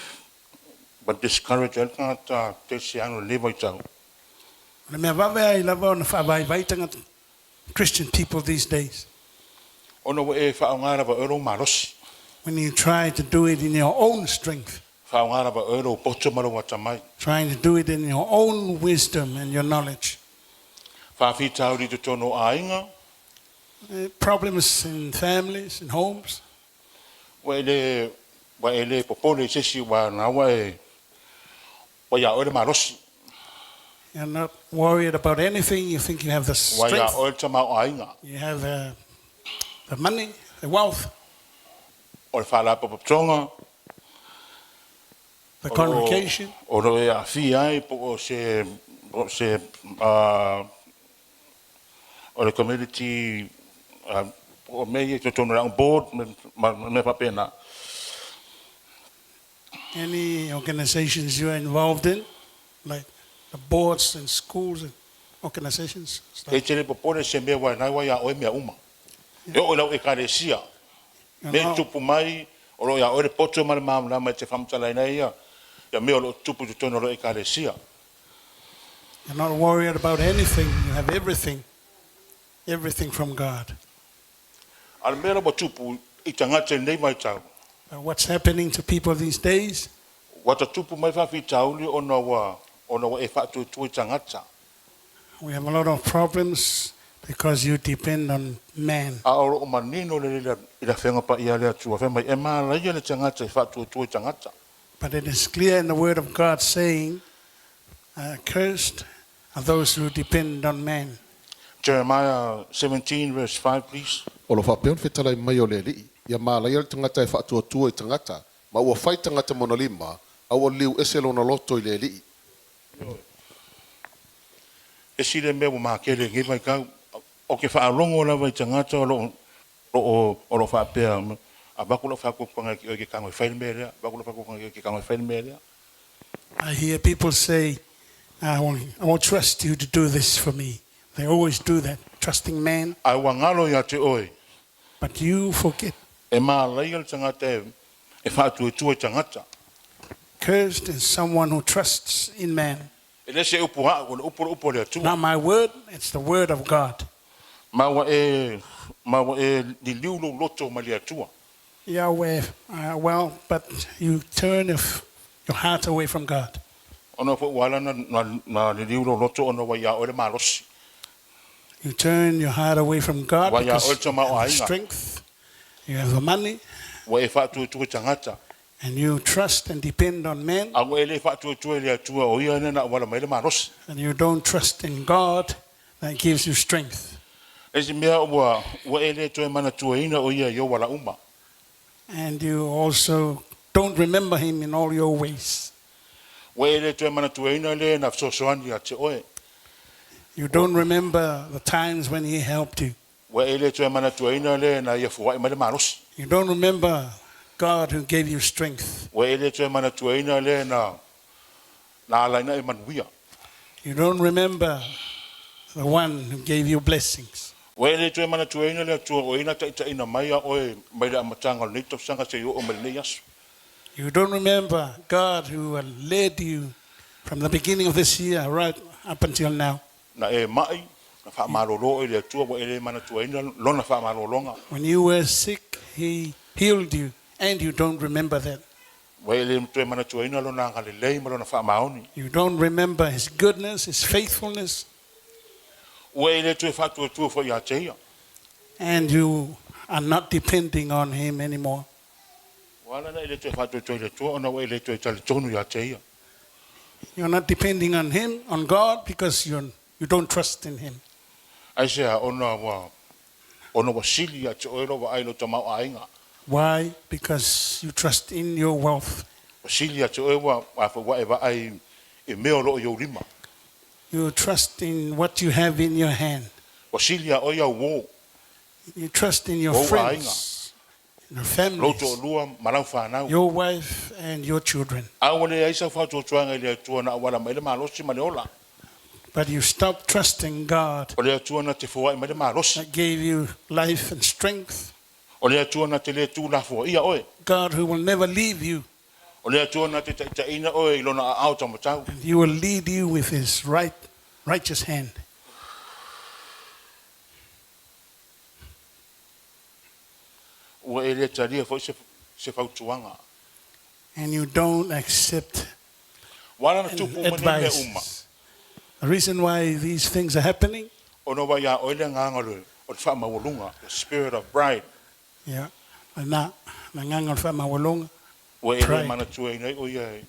but discourage and not te siano levo I tau. Le mea wawe ai lava o na whaavaitanga Christian people these days. Ono e whaongara wa ero marosi. When you try to do it in your own strength, Whaongara wa ero poto maro wa tamai. trying to do it in your own wisdom and your knowledge. Faafetai ri te tono ainga. Problems in families, in homes. Wa ele popole sesi wa na wa ya ore marosi. You're not worried about anything. You think you have the Wa ya strength. ore tamau ainga. You have the money, the wealth, O le whala popotonga. the congregation. O ro e afi ai po o se o le community o me to tono on board me pa pena. Any organizations you're involved in, like the boards and schools and organizations. stuff. E tere popole se me wa na wa ya o me uma. E o la e karesia. You're Me not- tupu mai o lo ya o le poto ma le mamla ma te famtala ina ia. Ya me o lo tupu to tono lo e karesia. You're not worried about anything. You have everything. Everything from God. Al me lo tupu I tangata nei mai tau. But what's happening to people these days? Wata tupu mai fa fi tauli ona wa e fa tu tangata. We have a lot of problems because you depend on man. A o manino le ila whenga pa ia lea tua whenga e maa la ia le tangata I whatu tui tangata. But it is clear in the Word of God saying, cursed are those who depend on man. Jeremiah 17 verse 5 please. O lo whapeon whetala I mai o le li. Ia mālai le tangata e whaatua I tangata. Ma ua whai tangata mona lima. Aua liu eselo na loto I le li. E si le mea maa kele ngi mai kau. O ke whaalongo la vai tangata o lo whapea. A baku lo whakupanga ki o ke kango I whaile mea lea. Baku lo whakupanga ki o ke kango I whaile mea lea. I hear people say, I won't trust you to do this for me. They always do that, trusting man. Ai wangalo ia te oe. But you forget. E maa la ia le tangata e whatu tui tangata. Cursed is someone who trusts in man. E le se upu haa o le upu le atua. Not my word, it's the word of God. Mawa e ni liu lo loto ma le atua. Yahweh, well, but you turn your heart away from God. Ono fo wala na ni liu lo loto ono wa ya o le marosi. You turn your heart away from God Wa ya because o you tama o have the ainga. strength, you have the money, Wa e whatu tui tangata. and you trust and depend on men, A e le whatu tui le atua o ia nena wala mai le marosi. and you don't trust in God that gives you strength. E si mea wa e le tui mana tua ina o ia yo wala uma. And you also don't remember him in all your ways. Wa e le tui mana tua ina le na sosoani a te oe. You don't remember the times when he helped you. Wa e le tui mana tua ina le na ia fuwai mai le marosi. You don't remember God who gave you strength. Wa e le tui mana tua ina le na alaina e manuia. You don't remember the one who gave you blessings. Wa e le tui mana tua ina le atua o ina ta ina mai a oe mai le amatanga o nito sanga se yo o mai le yasu. You don't remember God who led you from the beginning of this year right up until now. Na e mai Na whaamarolo le atua wa ele mana tuaina lona whaamarolonga. When you were sick, he healed you, and you don't remember that. Wa ele tue mana tuaina lona ngalelei ma lona whaamaoni. You don't remember his goodness, his faithfulness, Wa ele tue whatuatua fo ia teia. and you are not depending on him anymore. Wala na ele tue whatuatua le tua ona wa ele tue tali tonu ia teia. You're not depending on him, on God, because you don't trust in him. Aisea ona wa sili a te oero wa ailo tamau ainga. Why? Because you trust in your wealth. Wa sili a te oero wa e wa ai e meo lo yo lima. You trust in what you have in your hand. Wa sili a oia wo. You trust in your Wo friends, your Loto families, lua marau whanau. your wife, and your children. Awale aisa whatuatuanga ele atua na awala ma ele malosi ma le ola. But you stop trusting God O le atua na te fua i ma le malosi. that gave you life and strength. O le atua na te le tū la fua ia oe. God who will never leave you, O le atua na te taina oe i lona a au tamatau. and he will lead you with his righteous hand. Ua ele taria fo se fautuanga. And you don't accept Wala na tupu mani me uma. advice. The reason why these things are happening, Ono wa ia oile ngangalo o te whaamawalunga. The spirit of pride. yeah, na ngangal fa mawalong, Ua ele Pride. mana tua ina o ia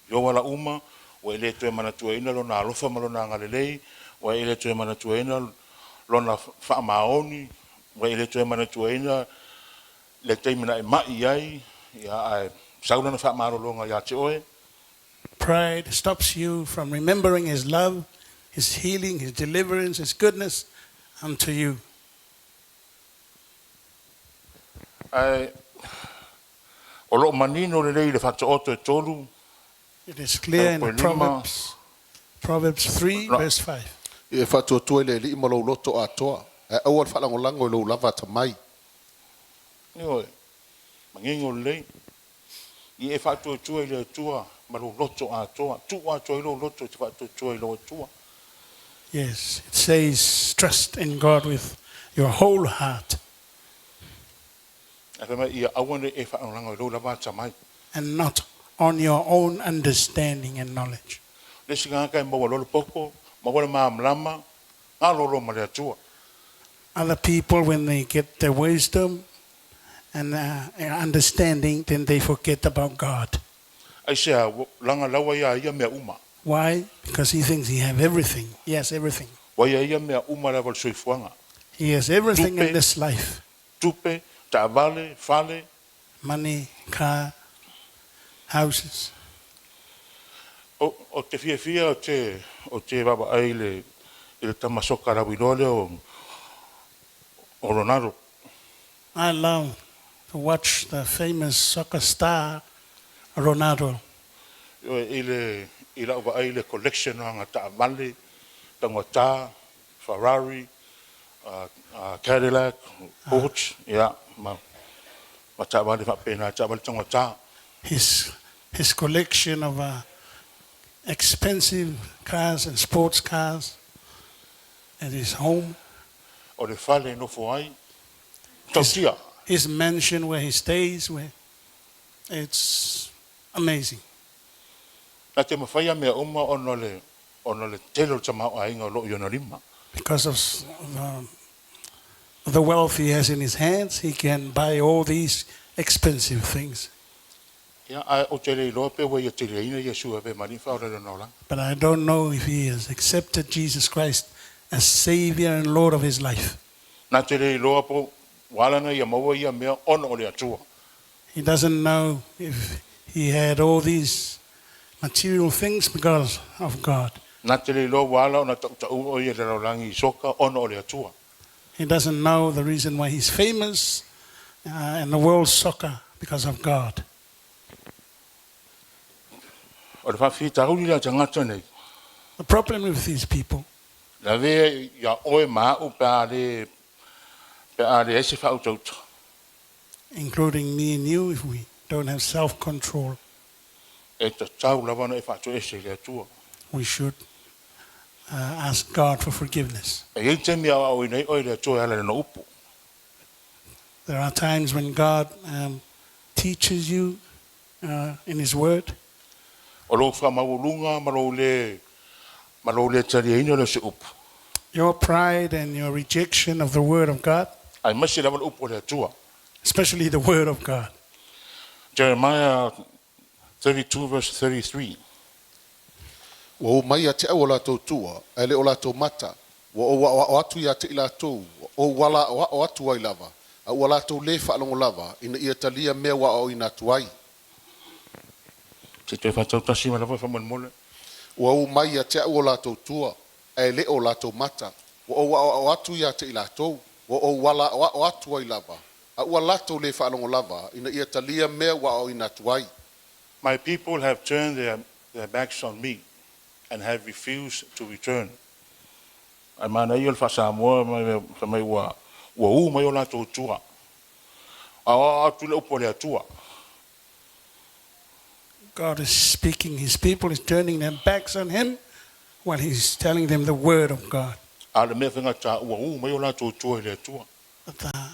yo wala uma. Ua ele tue mana tua ina lona alofa ma lona ngalelei. Ua ele tue mana tua ina lona whaamaoni. Ua ele tue mana tua ina le teimina e mai ai. Ia ai sauna na whaamarolonga ia te oe. pride stops you from remembering his love, his healing, his deliverance, his goodness unto you. Ai o lo manino le lei le whataoto e tolu. It is clear in Lima. Proverbs 3, No. verse 5. E whatuatua le li ima lo loto atoa. E awal whalangolango i lo lava tamai. Ni oe. Mangingo le lei. I e whatuatua i le atua. Ma lo loto a toa. Tu a toa i lo loto te whatuatua i lo atua. Yes, it says, trust in God with your whole heart E whama i a awane e whaanolanga i lo lava tamai. and not on your own understanding and knowledge. Le singa kai mawa lolo poko. Mawa maamlama. Ngā lolo ma le atua. Other people, when they get their wisdom and understanding, then they forget about God. Ai sea langa lawa ia mea uma. Why? Because he thinks he has everything. He has everything. Wa ia mea uma level soifuanga. He has everything Tupe. in this life. Tupe, taavale, fale. Money, car, houses. O te fia o te baba ai le tamasoka rawilole o Ronaldo. I love to watch the famous soccer star, Ronaldo. I la wa ai le collection nga taavale, tangata, Ferrari, Cadillac, Porsche, ya ma taavale fa pena taavale tangata. His collection of expensive cars and sports cars at his home. O le fale no fo ai. Tautia. His mansion where he stays, it's amazing. Na te mawhaia mea uma ono le telo tamau ainga lo iona lima. Because of the wealth he has in his hands, he can buy all these expensive things. Ia ai o te rei lope wa ia te reina Iesu ave mani whaore le nolang. But I don't know if he has accepted Jesus Christ as Savior and Lord of his life. Nā te rei loa po walana ia maua ia mea ono o le atua. He doesn't know if he had all these material things because of God. Nā te rei loa wala o na tau o ia le raulangi i soka ono o le atua. He doesn't know the reason why he's famous in the world soccer because of God. O le whawhi tauri la tangata nei. The problem with these people, La vea ia oe mau pe a le ese whautauta. including me and you, if we don't have self-control, E ta tau lawana e whatu ese le atua. we should ask God for forgiveness. E ei te mea au i nei oi le atua ala na upu. There are times when God teaches you in His Word. O lo wha maulunga ma lo le tari ino le se upu. Your pride and your rejection of the Word of God, Ai masi lawa upu le atua. especially the Word of God. Jeremiah 32 verse 33. Wa o mai te o latou tua, ele o latou mata. Wa o atu ia te ilatou, o wala o atu ai lava. A o latou le whaalongo lava, ina ia talia mea wa o ina tuai. Se te whatau tasi ma lawa whaman mole. Wa o mai te o latou tua, ele o latou mata. Wa o atu ia te ilatou, wa o wala o atu ai lava. A o latou le whaalongo lava, ina ia talia mea wa o ina tuai. My people have turned their backs on me and have refused to return. Ai mana i o le whasamoa mai wa u mai o latou tua. A atu le upo le atua. God is speaking. His people is turning their backs on Him while He's telling them the Word of God. A le mea whenga ta ua u mai o latou tua i le atua. But the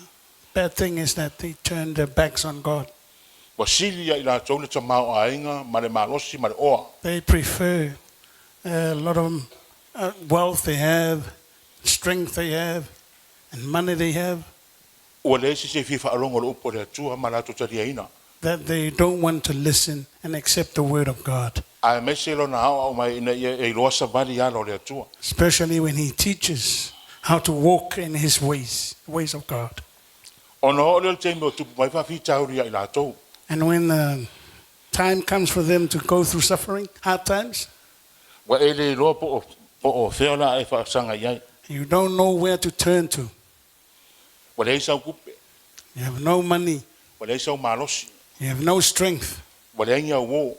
bad thing is that they turn their backs on God. Wa sili i latou le tamau a inga ma le malosi ma le oa. They prefer a lot of wealth they have, strength they have, and money they have, Ua le esi se fifa alongo le upo le atua ma latou taria ina. that they don't want to listen and accept the Word of God, A me se lo na au au mai ina e loa savali ala o le atua. especially when He teaches how to walk in His ways, the ways of God. Ono o le te me o tupu mai whawhi tauri i latou. And when the time comes for them to go through suffering, hard times, Wa e le loa po o whiona e whaasanga iai. you don't know where to turn to. Wa le isau kupe. You have no money, Wa le isau malosi. you have no strength, Wa le inga uo.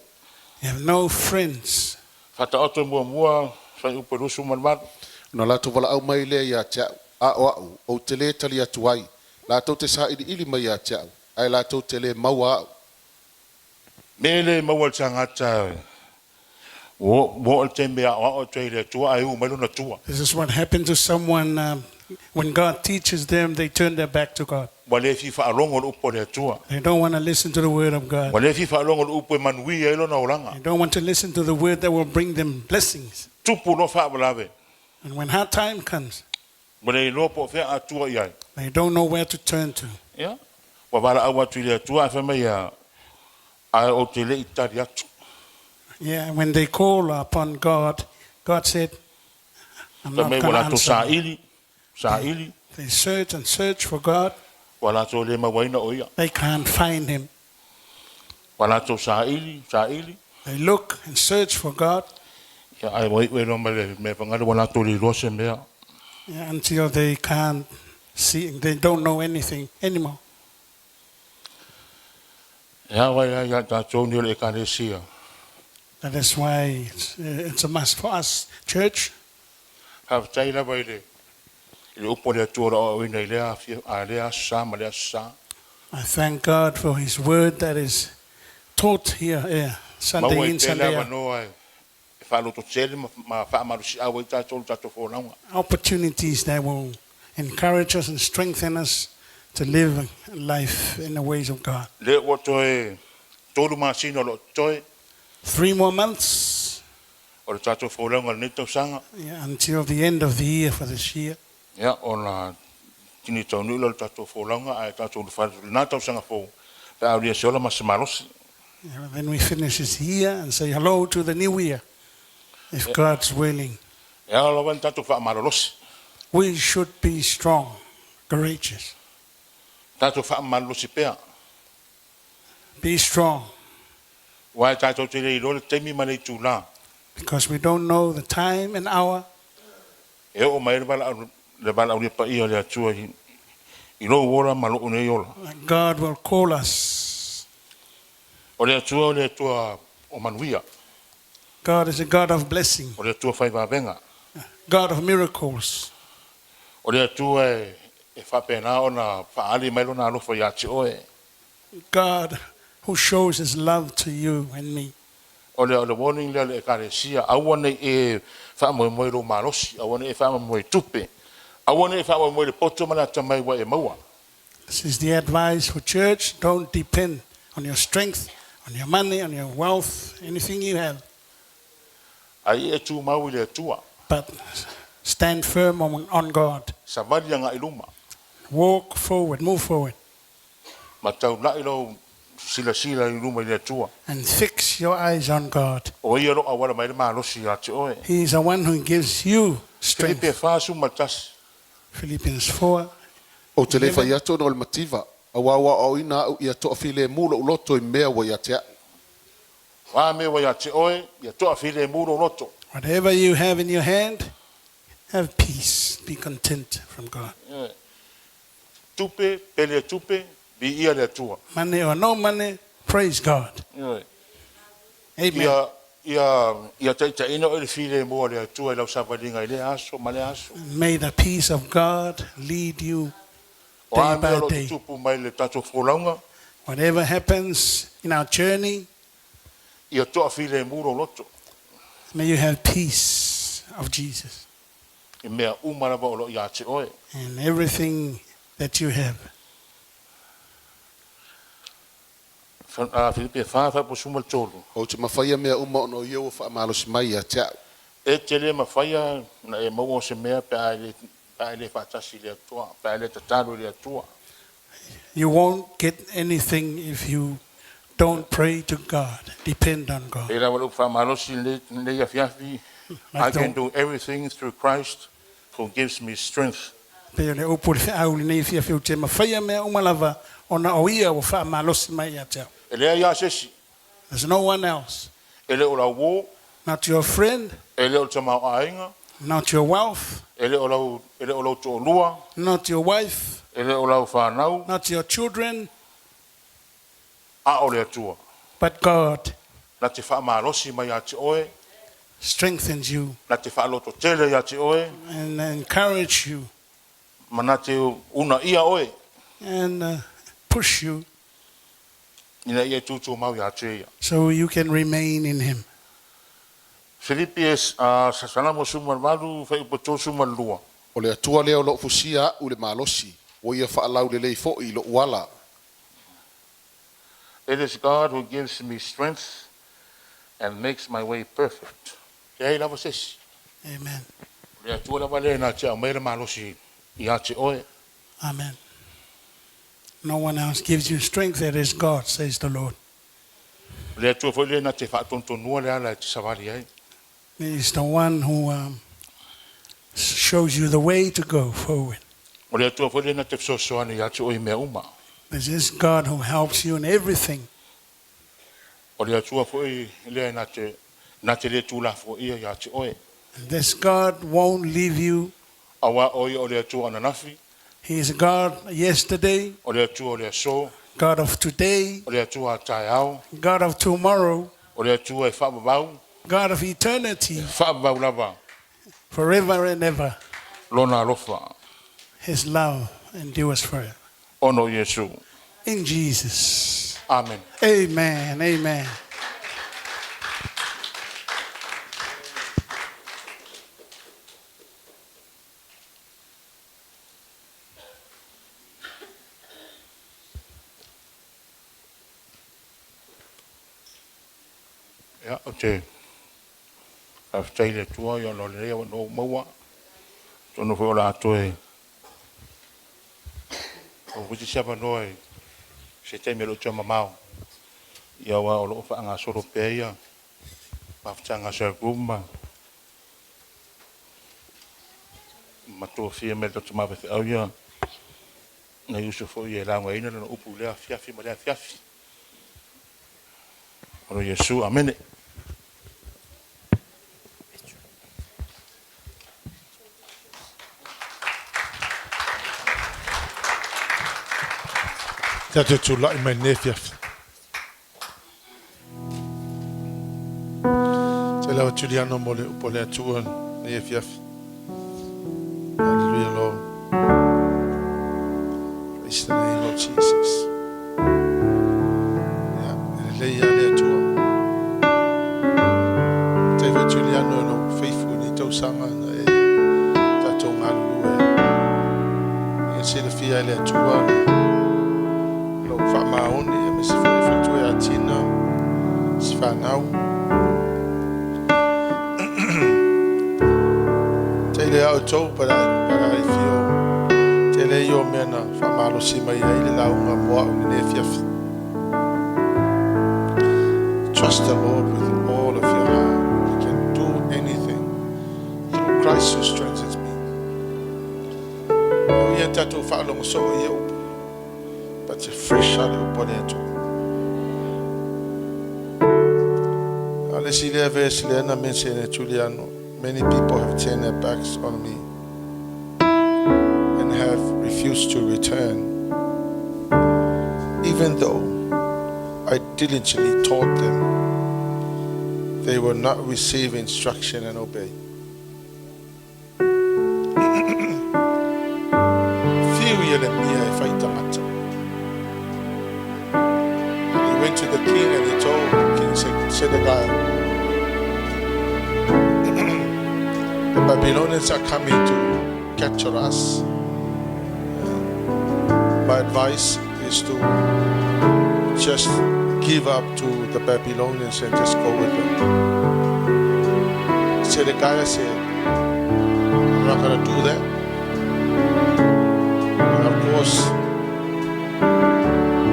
you have no friends. Fata oto mua whai upo rusu manmanu. Na latou wala au mai le ia te a o au, o te le tali atu ai. Latou te sa ili mai ia te au, ai latou te le maua au. Mele mawal tangata. Wo te mea o te le tua ai u melu na tua. This is what happened to someone when God teaches them, they turn their back to God. Wa le fifa alongo le upo le tua. They don't want to listen to the Word of God. Wa le fifa alongo le upo manui e lo na oranga. They don't want to listen to the Word that will bring them blessings. Tupu no wha walawe. And when hard time comes, Wa le lo po whea atua iai. they don't know where to turn to. Ia. Wa wala au atu le tua e whema ia. Ai o te le itari atu. Yeah, when they call upon God, God said, I'm Ta not me going to wala to sa answer. ili. Sa ili. They search and search for God. Wala to le mawaina o ia. They can't find Him. Wala to sa ili. Sa ili. They look and search for God Ia ai wai no me wangare wala to le rose mea. until they can't see, they don't know anything anymore. Ia wai ia tātou ni o le ekaresia. That is why it's a must for us, church. Faafetai lava i le upo le atua o ina i lea a lea sa ma lea sa. I thank God for His Word that is taught here, Sunday Maua i in, te Sunday lava out. noa e whaaloto tele ma whaamarusi awa i tātou whonanga. Opportunities that will encourage us and strengthen us to live life in the ways of God. Le o toe tolu masino lo toe 3 more months o le tātou whonanga le netau sanga. until the end of the year for this year. Ia o na tini tau nui lo le tātou whonanga ai tātou le whare le nātau sanga whou. Pe au lia seola ma se marosi. Then we finish this year and say hello to the new year, if God's willing. Ia o lawan tātou whaamarolosi. We should be strong, courageous. Tātou whaamarolosi pea. Be strong, Wai tātou te rei lo le teimi ma le tūlā. because we don't know the time and hour. E o mai le bala au le pa ia le atua i lo ora ma lo nei ola. That God will call us. O le atua o manuia. God is a God of blessing, O le atua whai wawenga. God of miracles. O le atua e whapena o na whaali mai lo na alofa i ati oe. God who shows His love to you and me. O le warning le ekalesia. Awane e whaamoe lo malosi. Awane e whaamoe tupe. Awane e whaamoe le poto mana tamai wa e maua. This is the advice for church. Don't depend on your strength, on your money, on your wealth, anything you have. Ai e tu mau le tua. But stand firm on God. Savali nga iluma. Walk forward, move forward. Matau na ilo sila iluma le tua. And fix your eyes on God. O ia lo awala mai le malosi ate oe. He is the one who gives you Filipe strength. fasu matasi. Philippians 4. O te lefa ia tōna o le mativa. A wawa o ina au ia toa file mula uloto I mea wa ia tea. Wa me wa ate oe, ia toa file muro loto. Whatever you have in your hand, have peace. Be content from God. Tupe, pele tupe, bi ia le tua. Money or no money, praise God. Amen. Ia taita ina o le file mo le tua I lau savalinga I le aso, ma le aso. May the peace of God lead you O day a me by lo day. tupu mai le tato folaunga, Whatever happens in our journey, ia toa file muro loto. may you have peace of Jesus I mea umara ba o lo ia te oe. in everything that you have. Filipe fa po suma le tolu. O te mawhaia mea uma ono ia wa whaamalosi mai ia tea. E te le mawhaia na e mau o se mea pe ai le whatasi le atua, pe ai le tatalo le atua. You won't get anything if you don't pray to God, depend on God. E rawa lupa malosi le ia fiafi. I can do everything through Christ who gives me strength. Pero le upu le au le nei fia fiu te mawhaia mea umalava ona o ia wa whaamalosi mai a teo. E lea ia sesi. There's no one else. E le o la wo, Not your friend, e le o te mau ainga, not your wealth, e le o lau to lua, not your wife, e le o lau whanau, not your children, a o le atua. but God Na te wha malosi mai a te oe, strengthens you na te wha loto tele a te oe, and encourage you ma na te una ia oe, and push you ina ia tutu mau ia te ia. so you can remain in Him. Filipe sasana mo suma malu, fai upoto suma lua. O le atua lea o lo fusia u le malosi. O ia whaalau le lei fo I lo wala. It is God who gives me strength and makes my way perfect. Te hei lava sesi. Amen. Le atua lava le na te au meira malosi i a te oe. Amen. No one else gives you strength, that is God, says the Lord. Le atua foi le na te wha tontonua le ala e te savali ai. He is the one who shows you the way to go forward. O le atua foi le na te wsosoani i a te oe mea uma. This is God who helps you in everything. O le atua foi le na te le tula fo ia i a te oe. And this God won't leave you. Awa oi o le atua ananafi, He is God yesterday, o le atua o le aso, God of today, o le atua a tae au, God of tomorrow, o le atua e whaababau, God of eternity, whaababau lava, forever and ever. lona alofa, His love endures forever. ono Iesu. In Jesus. Amen. Amen. Amen. Ia, o te faafetai le tua i ono le rea no maua, tono fo la atoe. O witi siapa noi, se te me lo tua mamau. Ia wa o lo fa anga soro pe ia, faafetai anga sa guma. Mato fia me to tuma ve au ia. Na Iesu fo ia la ngaina no upu le fiafi ma le fiafi. O Iesu, amen. Te te tula I mai nefia. Te lau Gulliano mo le upo le atua nefia. Hallelujah, Lord. Praise the name of Jesus. Yeah, le ia le atua. ia le atua lo whamaoni e mesi whaiwhatu e atina si whanau te le au tau para I fio te le io mena whamalo si mai ai le launga moa uni ne fiafi. Trust the Lord with all of your heart. You can do anything through Christ who strengthens me. Oh, yeah, tato whaalongo so ia upu. But it's a fresh shot of body ato. Alesi lea verse lea na mensene Gulliano. Many people have turned their backs on me and have refused to return, even though I diligently taught them. They will not receive instruction and obey. He went to the king and he told King Zedekiah, the Babylonians are coming to capture us. My advice is to just give up to the Babylonians and just go with them. Zedekiah said, I'm not going to do that. And of course,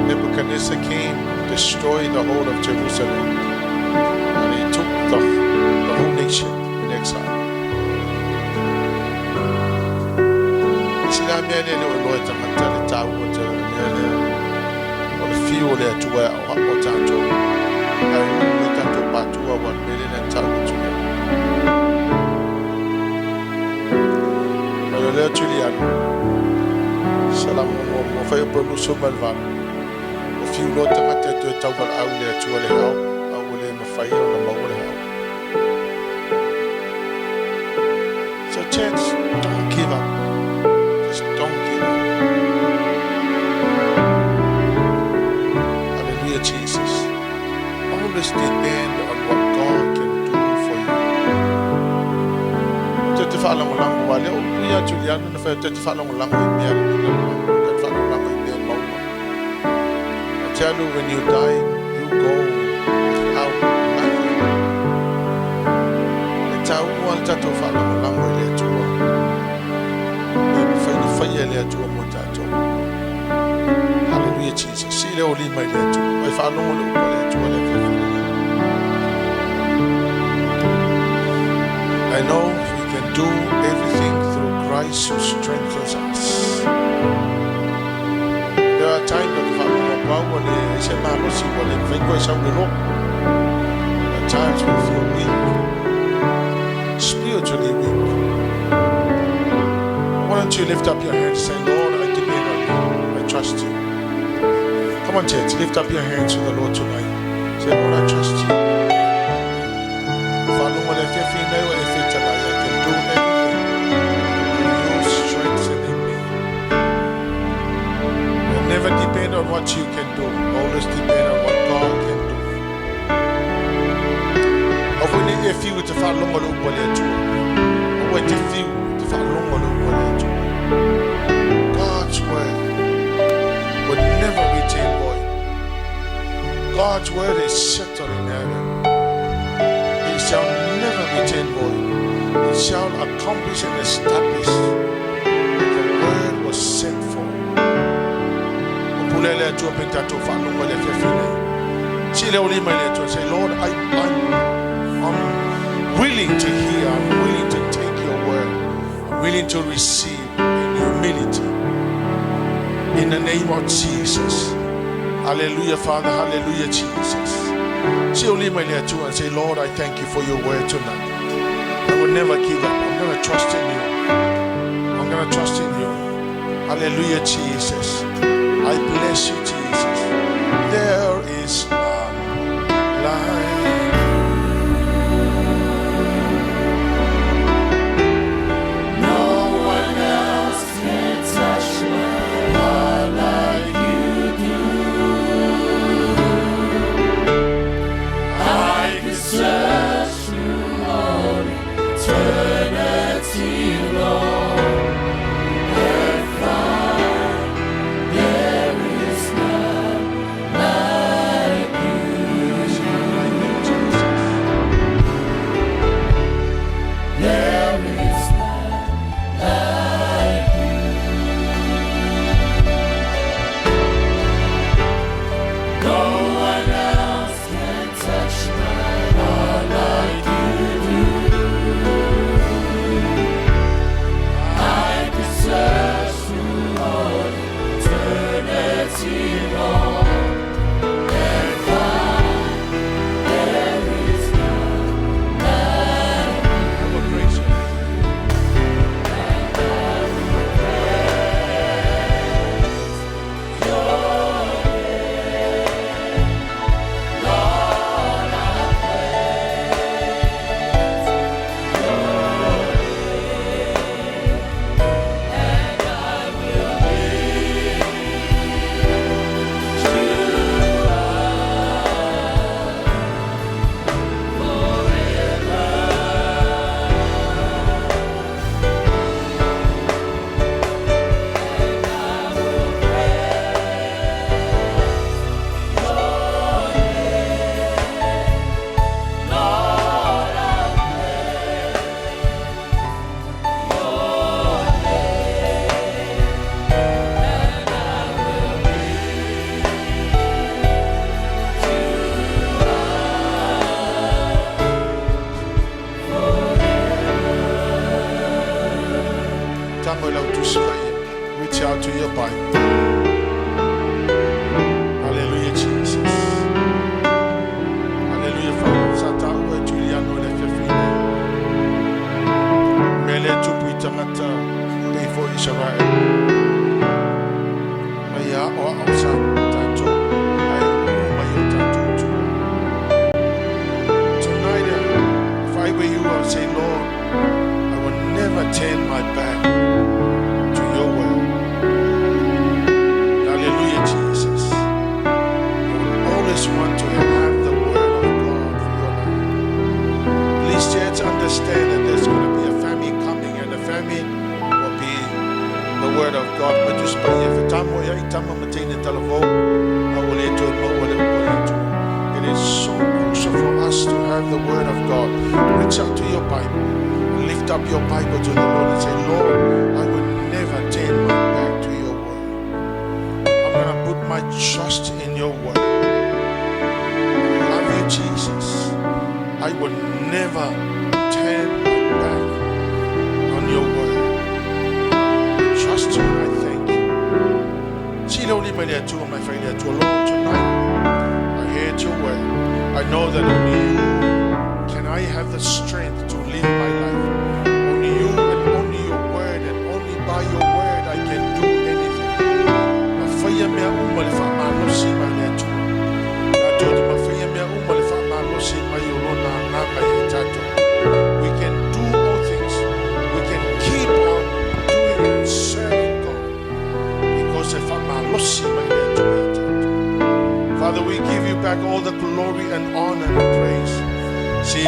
Nebuchadnezzar came, destroyed the whole of Jerusalem, and he took the whole nation in exile. Few there to wear or Otahuhu. I went to Avatu 1 million and Tawu to them. But Gulliano, Salam Mofay Producer Malvan. A few lot of matter to Tawal out there to a help. I will aim a fire on the mobile help. So, church, don't give up. Just don't give up. Jesus. Always depend on what God can do for you. Te whala mo lango wale o ia Gulliano na fa te whala mo lango I tell you, when you die, you go without nothing. E tau al tato whala mo lango le atua. E whai le atua mo tato. Hallelujah, Jesus. See le oli mai le atua. I know we can do everything through Christ who strengthens us. There are times that at times we feel weak, spiritually weak. Why don't you lift up your hands and say, Lord, I depend on you, I trust you. Come on, church, lift up your hands to the Lord tonight. Say, Lord, I trust you. I can do everything. You strengthening me. And never depend on what you can do. Always depend on what God can do. If you were to follow God's word would never retain void. God's word is settled in heaven. It shall never retain void. It shall accomplish and establish what the word was sent for. Say, Lord, I'm willing to hear, I'm willing to take your word, I'm willing to receive in humility. In the name of Jesus. Hallelujah, Father. Hallelujah, Jesus. And say, Lord, I thank you for your word tonight. I will never give up. I'm going to trust in you. I'm going to trust in you. Hallelujah, Jesus. I bless you, Jesus. There is none like Reach out to your Bible. Hallelujah, Jesus. Hallelujah, Father. Sata uwe Gulliano Bryce. Mele tu pitamata before Israel. Maia o ausa tato. Tonight, if I were you, I would say, Lord, I will never turn my back to your word. Hallelujah, Jesus. I will always want to have the word of God for your life. Please, church, understand that there's going to be a famine coming, and the famine will be the word of God. But just by every time we are it is so crucial for us to have the word of God. Reach out to your Bible. Lift up your Bible to the Lord and say, Lord, I will never turn my back to your word. I'm going to put my trust in your word. I love you, Jesus. I will never turn my back on your word. I trust you and I thank you. See, only by there too, my friend, there too, Lord, tonight. I heard your word. I know that only you can I have the strength to live my life. Only you and only your word, and only by your word I can do anything. We can do all things. We can keep on doing and serving God. Because if I'm Father, we give you back all the glory and honor and praise. See,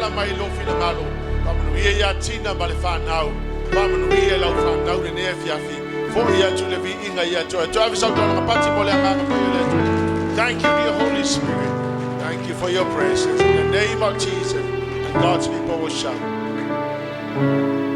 la mai lo fina malo. Pamanuia ia tina ma le whanau. Pamanuia lau whanau le nea fiafi. Fo ia tu le vi inga ia toa. Toa visau toa langa pati mo le anganga mo le toa. Thank you, dear Holy Spirit. Thank you for your presence. In the name of Jesus. And God's people will shout.